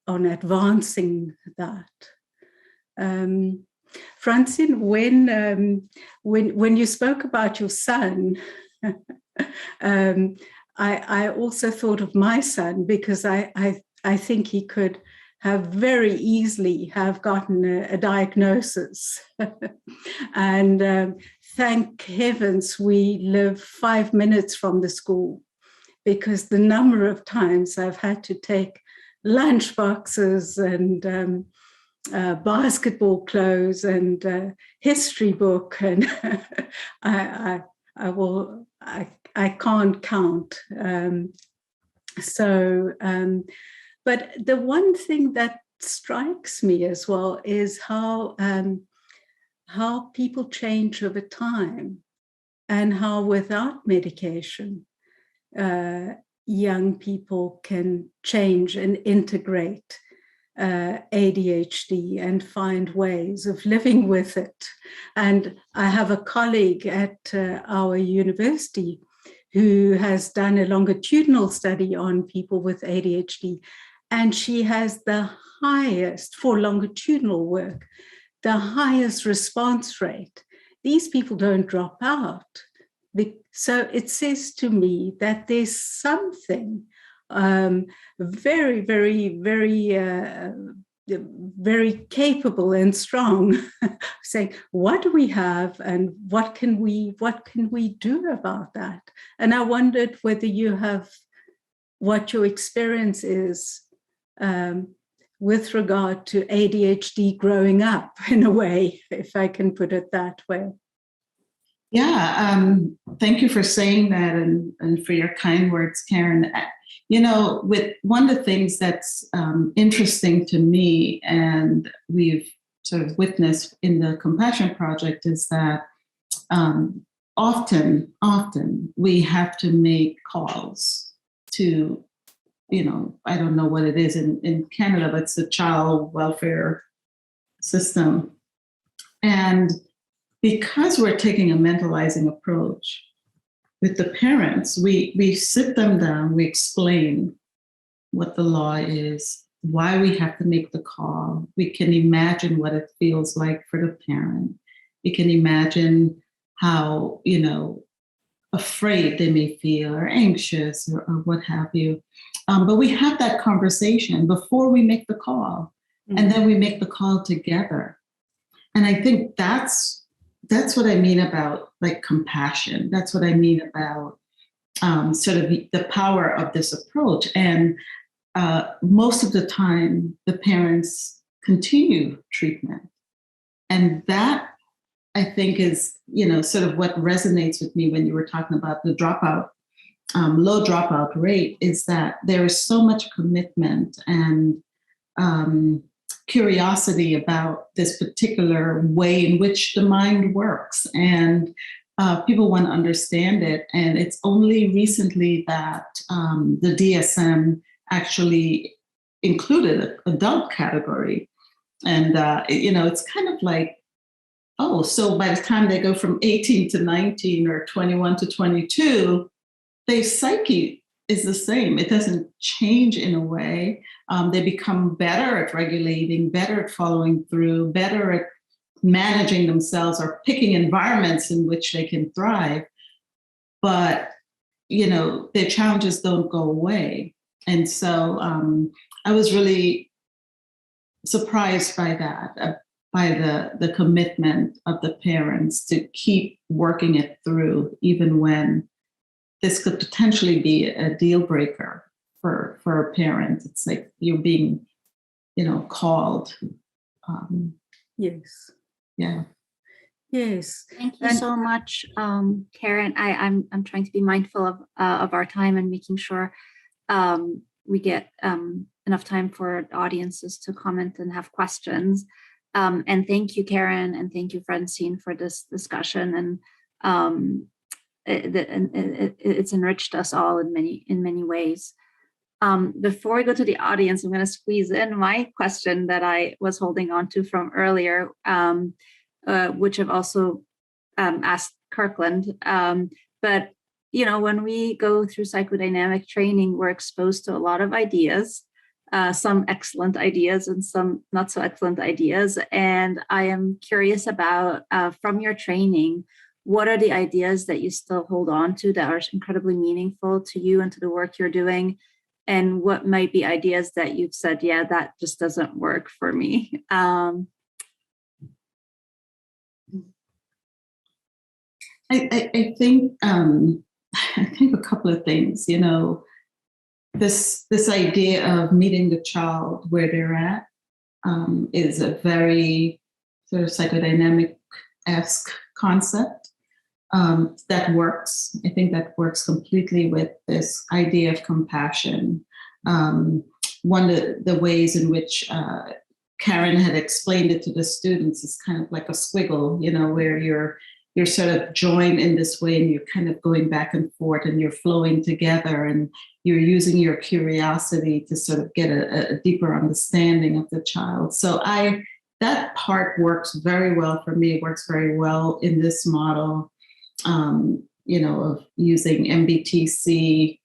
advancing that. Francine, when you spoke about your son, I also thought of my son, because I think he could have very easily have gotten a diagnosis. And thank heavens we live 5 minutes from the school, because the number of times I've had to take lunch boxes and basketball clothes and history book, and I can't count. But the one thing that strikes me as well is how people change over time, and how without medication, young people can change and integrate ADHD and find ways of living with it. And I have a colleague at our university who has done a longitudinal study on people with ADHD, and she has the highest, for longitudinal work, the highest response rate. These people don't drop out. So it says to me that there's something very, very, very, very capable and strong, saying, what do we have, and what can we do about that? And I wondered whether you have, what your experience is with regard to ADHD growing up, in a way, if I can put it that way. Yeah, thank you for saying that, and for your kind words, Karen. You know, with one of the things that's interesting to me, and we've sort of witnessed in the Compassion Project, is that often we have to make calls to, you know, I don't know what it is in Canada, but it's the child welfare system. And because we're taking a mentalizing approach with the parents, we sit them down, we explain what the law is, why we have to make the call. We can imagine what it feels like for the parent. We can imagine how, you know, afraid they may feel, or anxious, or what have you. But we have that conversation before we make the call, and then we make the call together. And I think that's what I mean about like compassion. That's what I mean about sort of the power of this approach. And most of the time, the parents continue treatment. And that, I think, is, you know, sort of what resonates with me when you were talking about the dropout, low dropout rate, is that there is so much commitment and curiosity about this particular way in which the mind works, and people want to understand it. And it's only recently that the DSM actually included an adult category. And, it's kind of like, oh, so by the time they go from 18 to 19 or 21 to 22, their psyche is the same. It doesn't change in a way. They become better at regulating, better at following through, better at managing themselves or picking environments in which they can thrive. But, their challenges don't go away. And so I was really surprised by that, by the commitment of the parents to keep working it through, even when this could potentially be a deal breaker for a parent. It's like you're being, called. Yes. Yeah. Yes. Thank you so much, Karen. I'm trying to be mindful of our time and making sure we get enough time for audiences to comment and have questions. And thank you, Karen, and thank you, Francine, for this discussion. And it's enriched us all in many ways. Before we go to the audience, I'm going to squeeze in my question that I was holding on to from earlier, which I've also asked Kirkland. But when we go through psychodynamic training, we're exposed to a lot of ideas, some excellent ideas and some not so excellent ideas. And I am curious about, from your training, what are the ideas that you still hold on to that are incredibly meaningful to you and to the work you're doing? And what might be ideas that you've said, yeah, that just doesn't work for me? I think a couple of things. This idea of meeting the child where they're at is a very sort of psychodynamic-esque concept that works. I think that works completely with this idea of compassion. One of the ways in which Karen had explained it to the students is kind of like a squiggle, where you're sort of joined in this way and you're kind of going back and forth and you're flowing together and you're using your curiosity to sort of get a deeper understanding of the child. So that part works very well for me. It works very well in this model, of using MBTC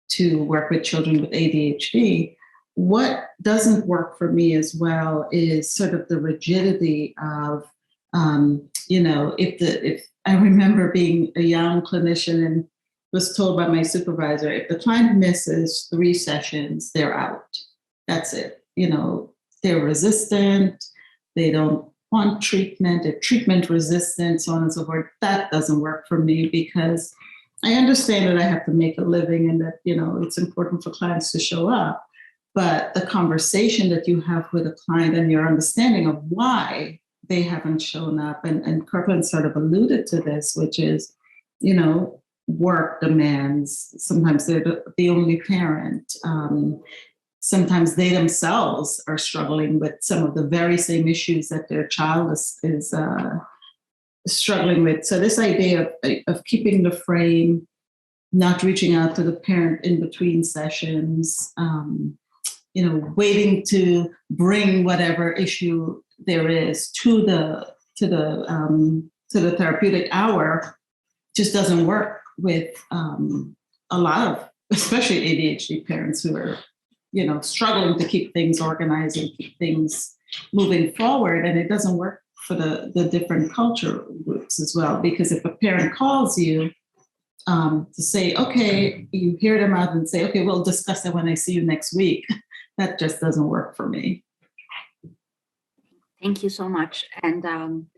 to work with children with ADHD. What doesn't work for me as well is sort of the rigidity of, if I remember being a young clinician and was told by my supervisor, if the client misses 3 sessions, they're out. That's it. They're resistant. They don't want treatment. They're treatment resistant, so on and so forth. That doesn't work for me because I understand that I have to make a living and that, it's important for clients to show up. But the conversation that you have with a client and your understanding of why they haven't shown up, and Kirkland sort of alluded to this, which is, work demands. Sometimes they're the only parent. Sometimes they themselves are struggling with some of the very same issues that their child is struggling with. So this idea of keeping the frame, not reaching out to the parent in between sessions, waiting to bring whatever issue there is to the therapeutic hour just doesn't work with a lot of, especially ADHD parents who are, struggling to keep things organized and keep things moving forward. And it doesn't work for the different culture groups as well, because if a parent calls you to say, okay, you hear them out and say, okay, we'll discuss it when I see you next week. That just doesn't work for me. Thank you so much. And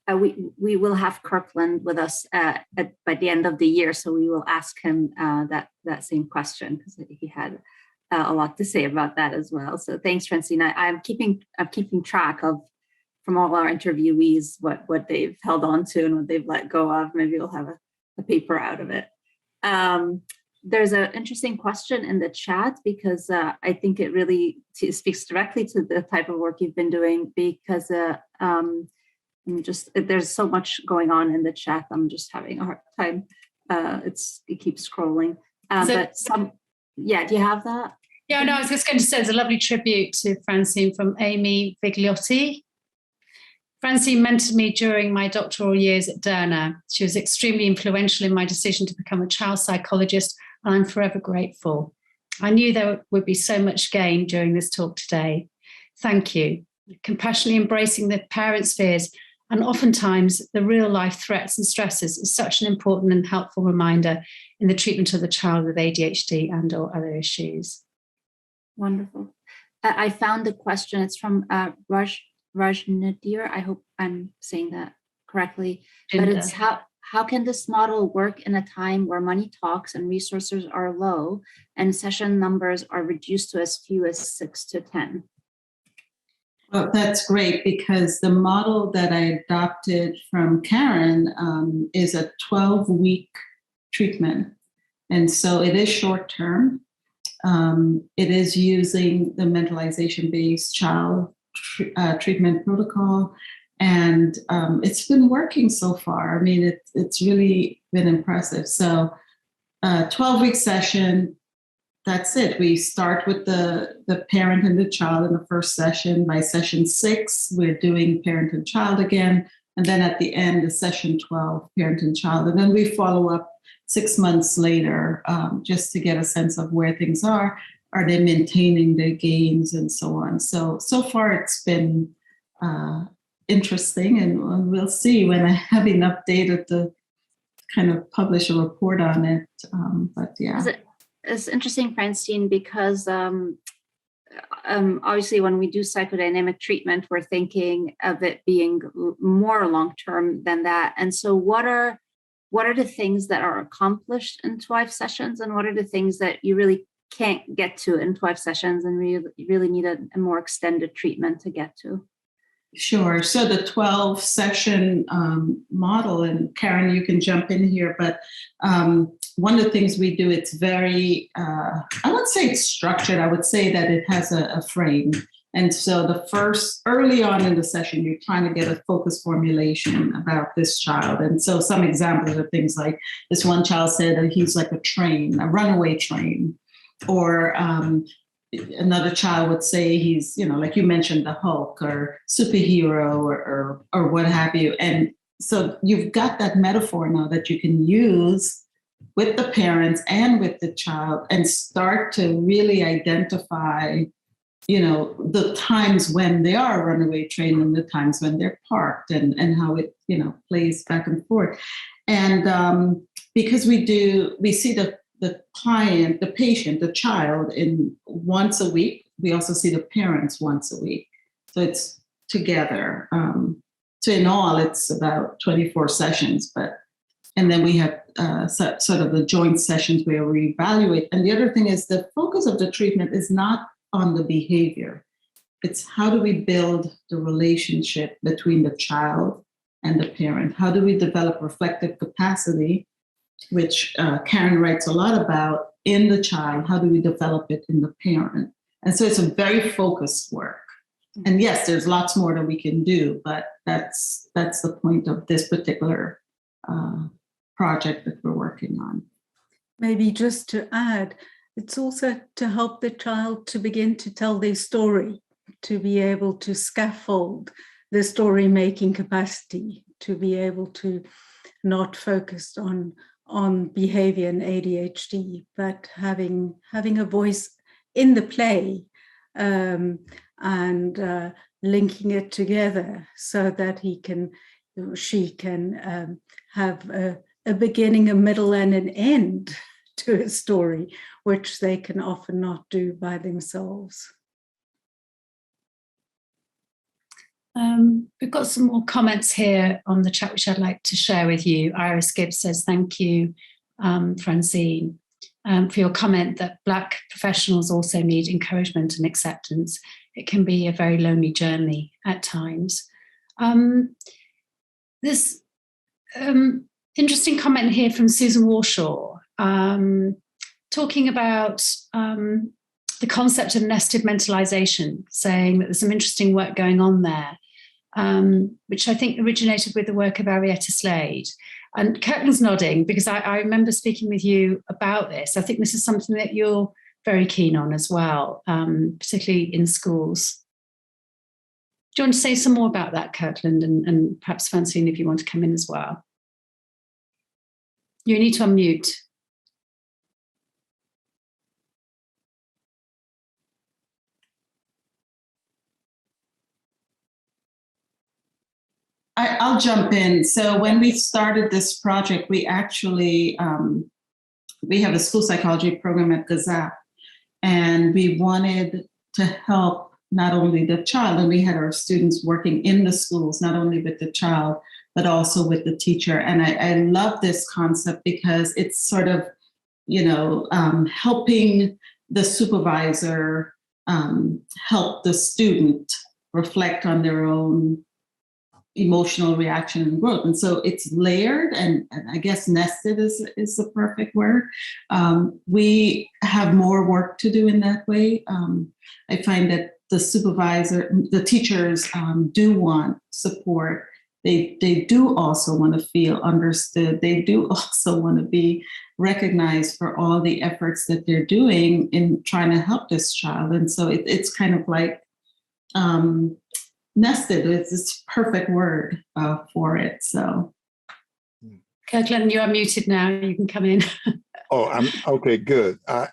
we will have Kirkland with us by the end of the year, so we will ask him that same question because he had a lot to say about that as well. So thanks, Francine. I'm keeping track of, from all our interviewees, what they've held on to and what they've let go of. Maybe we'll have a paper out of it. there's an interesting question in the chat because I think it really speaks directly to the type of work you've been doing because there's so much going on in the chat. I'm just having a hard time. It keeps scrolling. Do you have that? Yeah, no, I was just going to say there's a lovely tribute to Francine from Amy Vigliotti. Francine mentored me during my doctoral years at Derna. She was extremely influential in my decision to become a child psychologist, and I'm forever grateful. I knew there would be so much gained during this talk today. Thank you. Compassionately embracing the parents' fears and oftentimes the real life threats and stresses is such an important and helpful reminder in the treatment of the child with ADHD and or other issues. Wonderful. I found a question. It's from Rajnadir. I hope I'm saying that correctly. But it's how can this model work in a time where money talks and resources are low and session numbers are reduced to as few as 6 to 10? Well, that's great because the model that I adopted from Karen is a 12-week treatment. And so it is short-term. It is using the mentalization-based child treatment protocol. And it's been working so far. I mean, it's really been impressive. So 12-week session, that's it. We start with the parent and the child in the first session. By session 6, we're doing parent and child again. And then at the end, the session 12, parent and child. And then we follow up 6 months later just to get a sense of where things are. Are they maintaining their gains and so on? So far it's been interesting, and we'll see when I have enough data to kind of publish a report on it. But yeah. It's interesting, Francine, because obviously when we do psychodynamic treatment, we're thinking of it being more long-term than that. And so what are the things that are accomplished in 12 sessions, and what are the things that you really can't get to in 12 sessions and really need a more extended treatment to get to? Sure. So the 12-session model, and Karen, you can jump in here, but one of the things we do, it's very, I wouldn't say it's structured, I would say that it has a frame. And so early on in the session, you're trying to get a focus formulation about this child. And so some examples are things like this one child said that he's like a runaway train, or another child would say he's, like you mentioned, the Hulk or superhero or what have you. And so you've got that metaphor now that you can use with the parents and with the child and start to really identify, the times when they are a runaway train and the times when they're parked and how it, plays back and forth. And because we see the client, the patient, the child in once a week. We also see the parents once a week. So it's together. So in all, it's about 24 sessions, and then we have sort of the joint sessions where we evaluate. And the other thing is the focus of the treatment is not on the behavior. It's how do we build the relationship between the child and the parent? How do we develop reflective capacity, which Karen writes a lot about, in the child? How do we develop it in the parent? And so it's a very focused work. And yes, there's lots more that we can do, but that's the point of this particular project that we're working on. Maybe just to add, it's also to help the child to begin to tell their story, to be able to scaffold the story-making capacity, to be able to not focus on behavior and ADHD, but having a voice in the play and linking it together so that she can have a beginning, a middle, and an end to a story, which they can often not do by themselves. We've got some more comments here on the chat, which I'd like to share with you. Iris Gibbs says, thank you, Francine, for your comment that Black professionals also need encouragement and acceptance. It can be a very lonely journey at times. This interesting comment here from Susan Warshaw. talking about the concept of nested mentalization, saying that there's some interesting work going on there, which I think originated with the work of Arietta Slade. And Kirkland's nodding because I remember speaking with you about this. I think this is something that you're very keen on as well, particularly in schools. Do you want to say some more about that, Kirkland, and perhaps Francine, if you want to come in as well? You need to unmute. I'll jump in. So when we started this project, we actually, we have a school psychology program at Gazette, and we wanted to help not only the child, and we had our students working in the schools, not only with the child, but also with the teacher. And I love this concept because it's sort of, helping the supervisor help the student reflect on their own emotional reaction and growth. And so it's layered, and I guess nested is the perfect word. We have more work to do in that way. I find that the teachers do want support. They do also want to feel understood. They do also want to be recognized for all the efforts that they're doing in trying to help this child. And so it's kind of like nested. It's this perfect word for it. So, Kirkland, you are muted now. You can come in. I'm okay. Good. I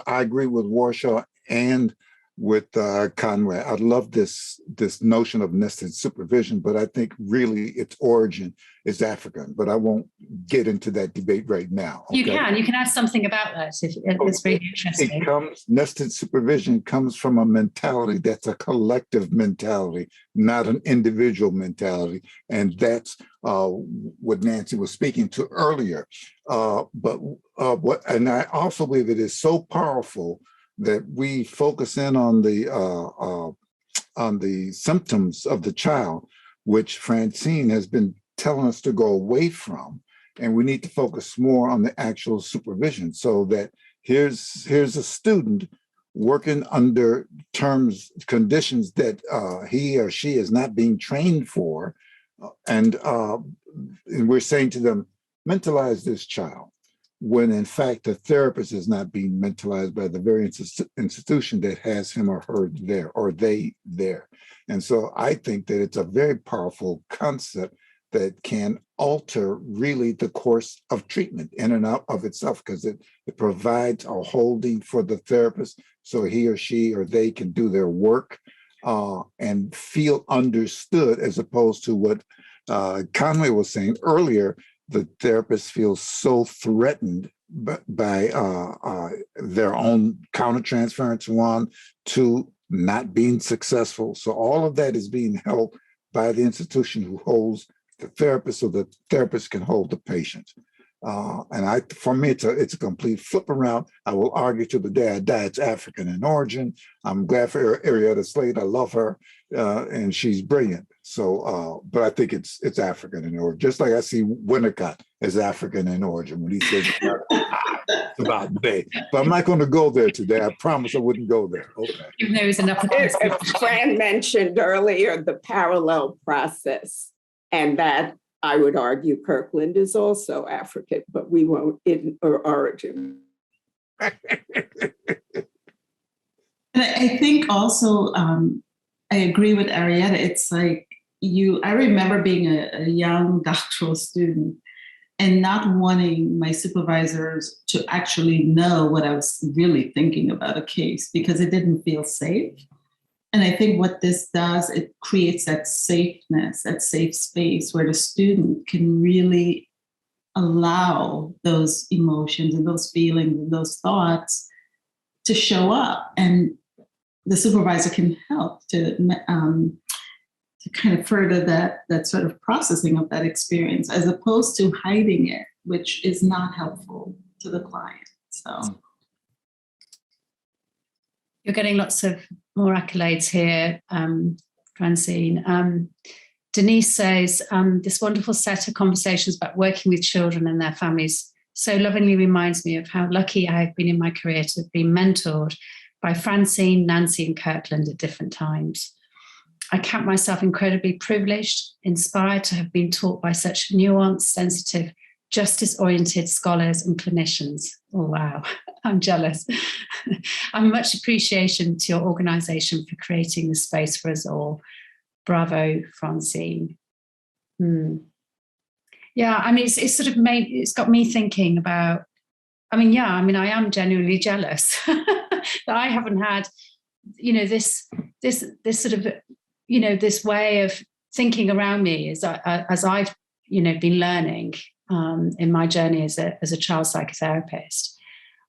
agree with Warshaw and with Conway. I love this notion of nested supervision, but I think really its origin is African. But I won't get into that debate right now. Okay? You can ask something about that. It's very interesting. Nested supervision comes from a mentality that's a collective mentality, not an individual mentality, and that's what Nancy was speaking to earlier. And I also believe it is so powerful that we focus in on the symptoms of the child, which Francine has been telling us to go away from, and we need to focus more on the actual supervision. So that here's a student working under conditions that he or she is not being trained for, and we're saying to them, mentalize this child, when in fact the therapist is not being mentalized by the very institution that has him or her there, or they there. And so I think that it's a very powerful concept that can alter really the course of treatment in and out of itself, because it provides a holding for the therapist so he or she or they can do their work and feel understood, as opposed to what Conway was saying earlier. The therapist feels so threatened by their own countertransference, 1, 2, not being successful. So all of that is being held by the institution who holds the therapist, so the therapist can hold the patient. For me, it's a complete flip around. I will argue to the day I die, it's African in origin. I'm glad for Arietta Slade. I love her, and she's brilliant. So, but I think it's African in origin. Just like I see Winnicott as African in origin when he says it's about they. But I'm not going to go there today. I promise I wouldn't go there. Okay. Even though he's enough. Fran mentioned earlier the parallel process, and that I would argue Kirkland is also African, but we won't in origin. And I think also, I agree with Arietta. It's like I remember being a young doctoral student and not wanting my supervisors to actually know what I was really thinking about a case because it didn't feel safe. And I think what this does, it creates that safeness, that safe space where the student can really allow those emotions and those feelings and those thoughts to show up. And the supervisor can help to kind of further that sort of processing of that experience, as opposed to hiding it, which is not helpful to the client. So you're getting lots of more accolades here, Francine. Denise says, this wonderful set of conversations about working with children and their families so lovingly reminds me of how lucky I have been in my career to have been mentored by Francine, Nancy, and Kirkland at different times. I count myself incredibly privileged, inspired to have been taught by such nuanced, sensitive, justice-oriented scholars and clinicians. Oh, wow, I'm jealous. I'm much appreciation to your organisation for creating the space for us all. Bravo, Francine. Yeah, I mean, it's got me thinking about, I am genuinely jealous that I haven't had, this sort of, this way of thinking around me as I've, been learning in my journey as a child psychotherapist.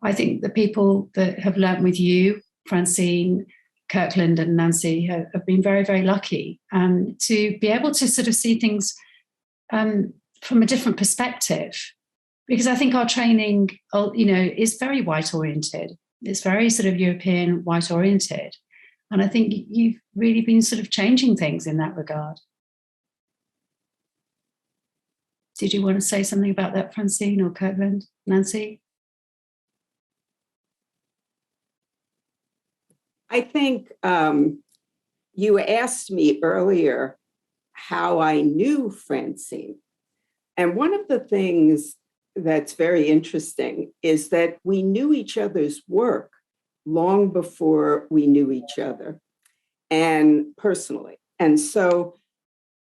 I think the people that have learned with you, Francine, Kirkland, and Nancy, have been very, very lucky to be able to sort of see things from a different perspective, because I think our training, is very white oriented. It's very sort of European white oriented. And I think you've really been sort of changing things in that regard. Did you want to say something about that, Francine or Kirkland? Nancy? I think you asked me earlier how I knew Francine. And one of the things that's very interesting is that we knew each other's work long before we knew each other, and personally. And so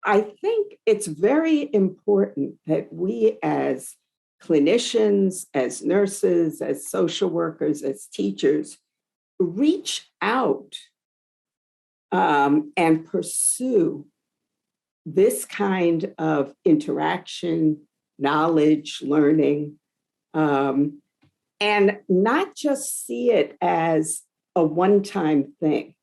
I think it's very important that we as clinicians, as nurses, as social workers, as teachers, reach out and pursue this kind of interaction, knowledge, learning, and not just see it as a one-time thing.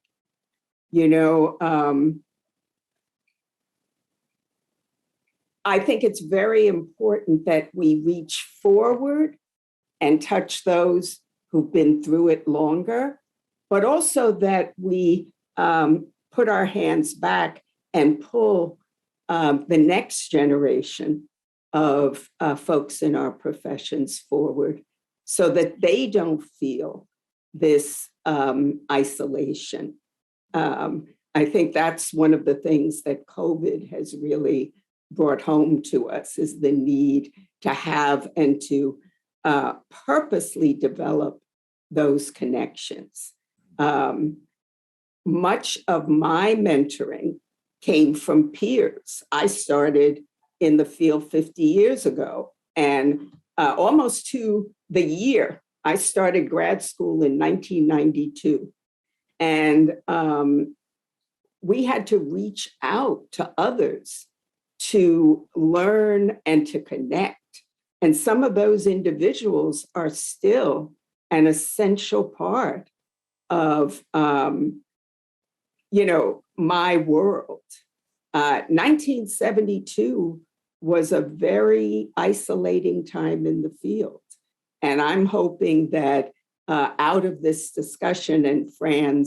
I think it's very important that we reach forward and touch those who've been through it longer, but also that we put our hands back and pull the next generation of folks in our professions forward so that they don't feel this isolation. I think that's one of the things that COVID has really brought home to us, is the need to have and to purposely develop those connections. Much of my mentoring came from peers. I started in the field 50 years ago, and almost to the year. I started grad school in 1992. And we had to reach out to others to learn and to connect. And some of those individuals are still an essential part of, my world. 1972 was a very isolating time in the field. And I'm hoping that out of this discussion and Fran,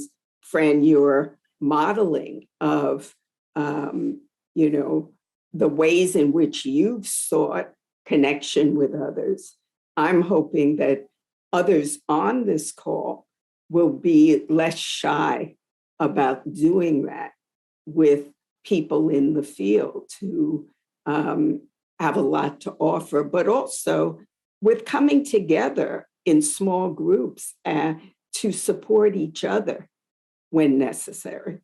your modeling of, the ways in which you've sought connection with others, I'm hoping that others on this call will be less shy about doing that with people in the field who have a lot to offer, but also with coming together in small groups to support each other when necessary,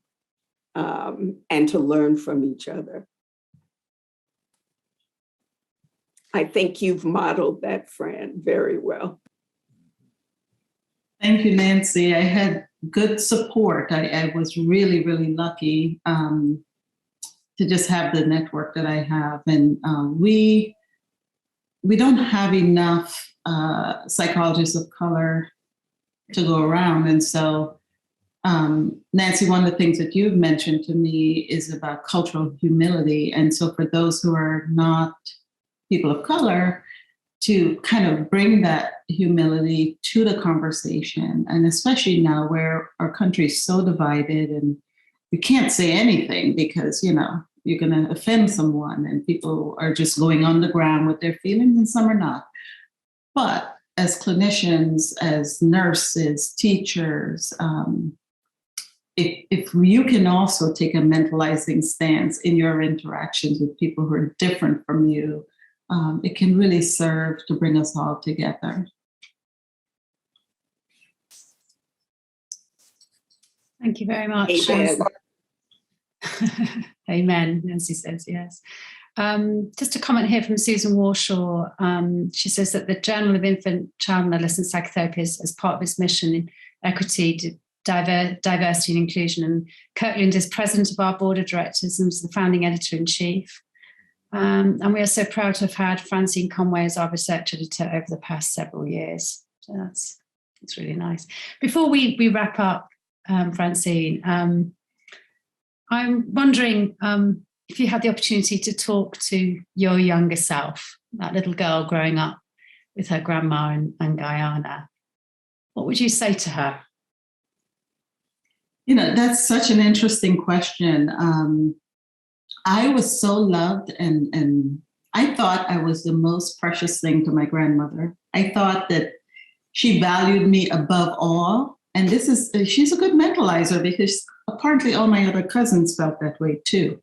and to learn from each other. I think you've modeled that, Fran, very well. Thank you, Nancy. I had good support. I was really, really lucky to just have the network that I have. And we don't have enough psychologists of color to go around. And so, Nancy, one of the things that you've mentioned to me is about cultural humility. And so for those who are not people of color, to kind of bring that humility to the conversation. And especially now where our country is so divided and you can't say anything because, you're going to offend someone and people are just going on the ground with their feelings and some are not. But as clinicians, as nurses, teachers, if you can also take a mentalizing stance in your interactions with people who are different from you, it can really serve to bring us all together. Thank you very much. Amen. Amen, Nancy says, yes. Just a comment here from Susan Warshaw. She says that the Journal of Infant, Child and Adolescent Psychotherapy is as part of its mission in equity, diversity and inclusion. And Kirkland is president of our board of directors and was the founding editor-in-chief. And we are so proud to have had Francine Conway as our research editor over the past several years. So it's really nice. Before we wrap up, Francine, I'm wondering if you had the opportunity to talk to your younger self, that little girl growing up with her grandma in Guyana, what would you say to her? You know, that's such an interesting question. I was so loved, and I thought I was the most precious thing to my grandmother. I thought that she valued me above all. And she's a good mentalizer, because apparently all my other cousins felt that way too.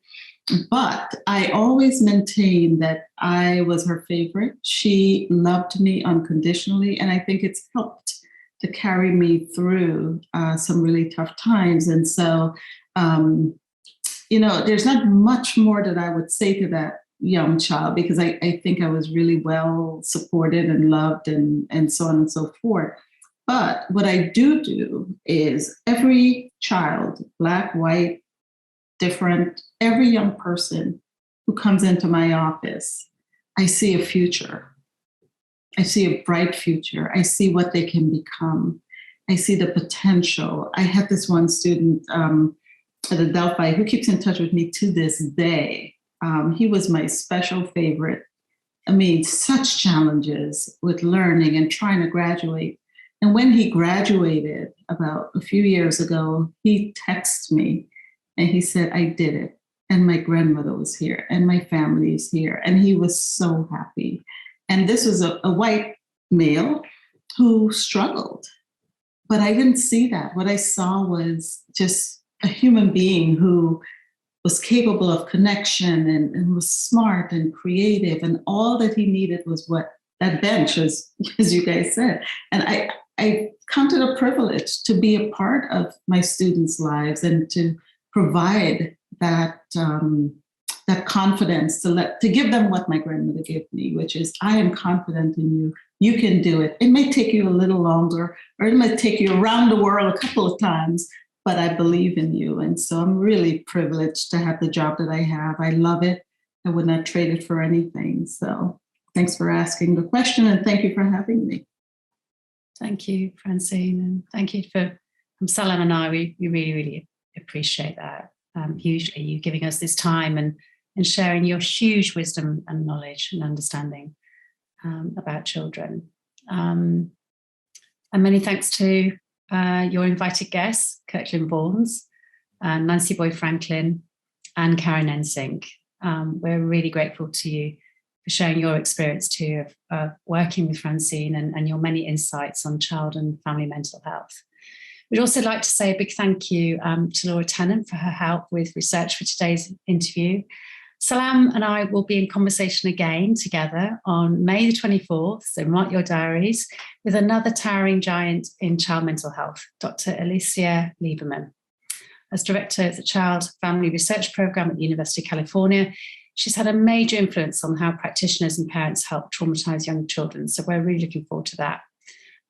But I always maintained that I was her favorite. She loved me unconditionally, and I think it's helped to carry me through some really tough times. And so, you know, there's not much more that I would say to that young child, because I think I was really well supported and loved and so on and so forth. But what I do is every child, Black, white, different, every young person who comes into my office, I see a future. I see a bright future. I see what they can become. I see the potential. I had this one student at Adelphi who keeps in touch with me to this day. He was my special favorite. I mean, such challenges with learning and trying to graduate. And when he graduated about a few years ago, he texted me and he said, I did it. And my grandmother was here and my family is here. And he was so happy. And this was a white male who struggled. But I didn't see that. What I saw was just a human being who was capable of connection and was smart and creative. And all that he needed was what that bench, as you guys said. And I counted a privilege to be a part of my students' lives and to provide that that confidence to give them what my grandmother gave me, which is, I am confident in you. You can do it. It may take you a little longer, or it might take you around the world a couple of times, but I believe in you. And so I'm really privileged to have the job that I have. I love it. I would not trade it for anything. So thanks for asking the question, and thank you for having me. Thank you, Francine, and thank you from Salam and I. We really, really appreciate that hugely. You giving us this time and sharing your huge wisdom and knowledge and understanding about children. And many thanks to your invited guests, Kirkland Vaughan's, Nancy Boyd Franklin, and Karen Ensink. We're really grateful to you for sharing your experience too of working with Francine and your many insights on child and family mental health. We'd also like to say a big thank you to Laura Tennant for her help with research for today's interview. Salam and I will be in conversation again together on May the 24th, so mark your diaries, with another towering giant in child mental health, Dr. Alicia Lieberman. As director of the Child Family Research Program at the University of California, she's had a major influence on how practitioners and parents help traumatize young children, so we're really looking forward to that.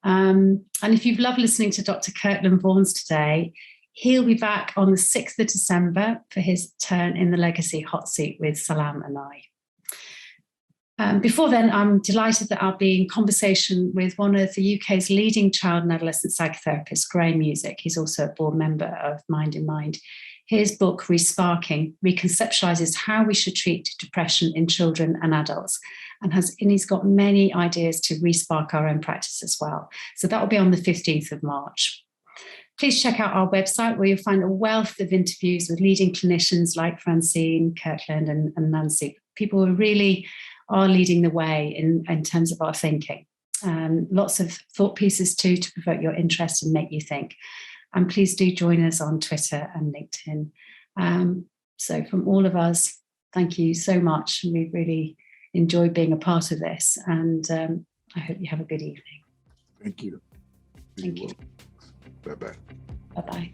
And if you've loved listening to Dr. Kirkland Vaughan's today, he'll be back on the 6th of December for his turn in the Legacy Hot Seat with Salam and I. Before then, I'm delighted that I'll be in conversation with one of the UK's leading child and adolescent psychotherapists, Graham Music. He's also a board member of MINDinMIND. His book, Resparking, reconceptualizes how we should treat depression in children and adults, and he's got many ideas to respark our own practice as well. So that will be on the 15th of March. Please check out our website, where you'll find a wealth of interviews with leading clinicians like Francine, Kirkland, and Nancy, people who really are leading the way in terms of our thinking. Lots of thought pieces too to provoke your interest and make you think. And please do join us on Twitter and LinkedIn. So from all of us, thank you so much. We really enjoyed being a part of this, and I hope you have a good evening. Thank you. Thank you. Bye-bye. Bye-bye.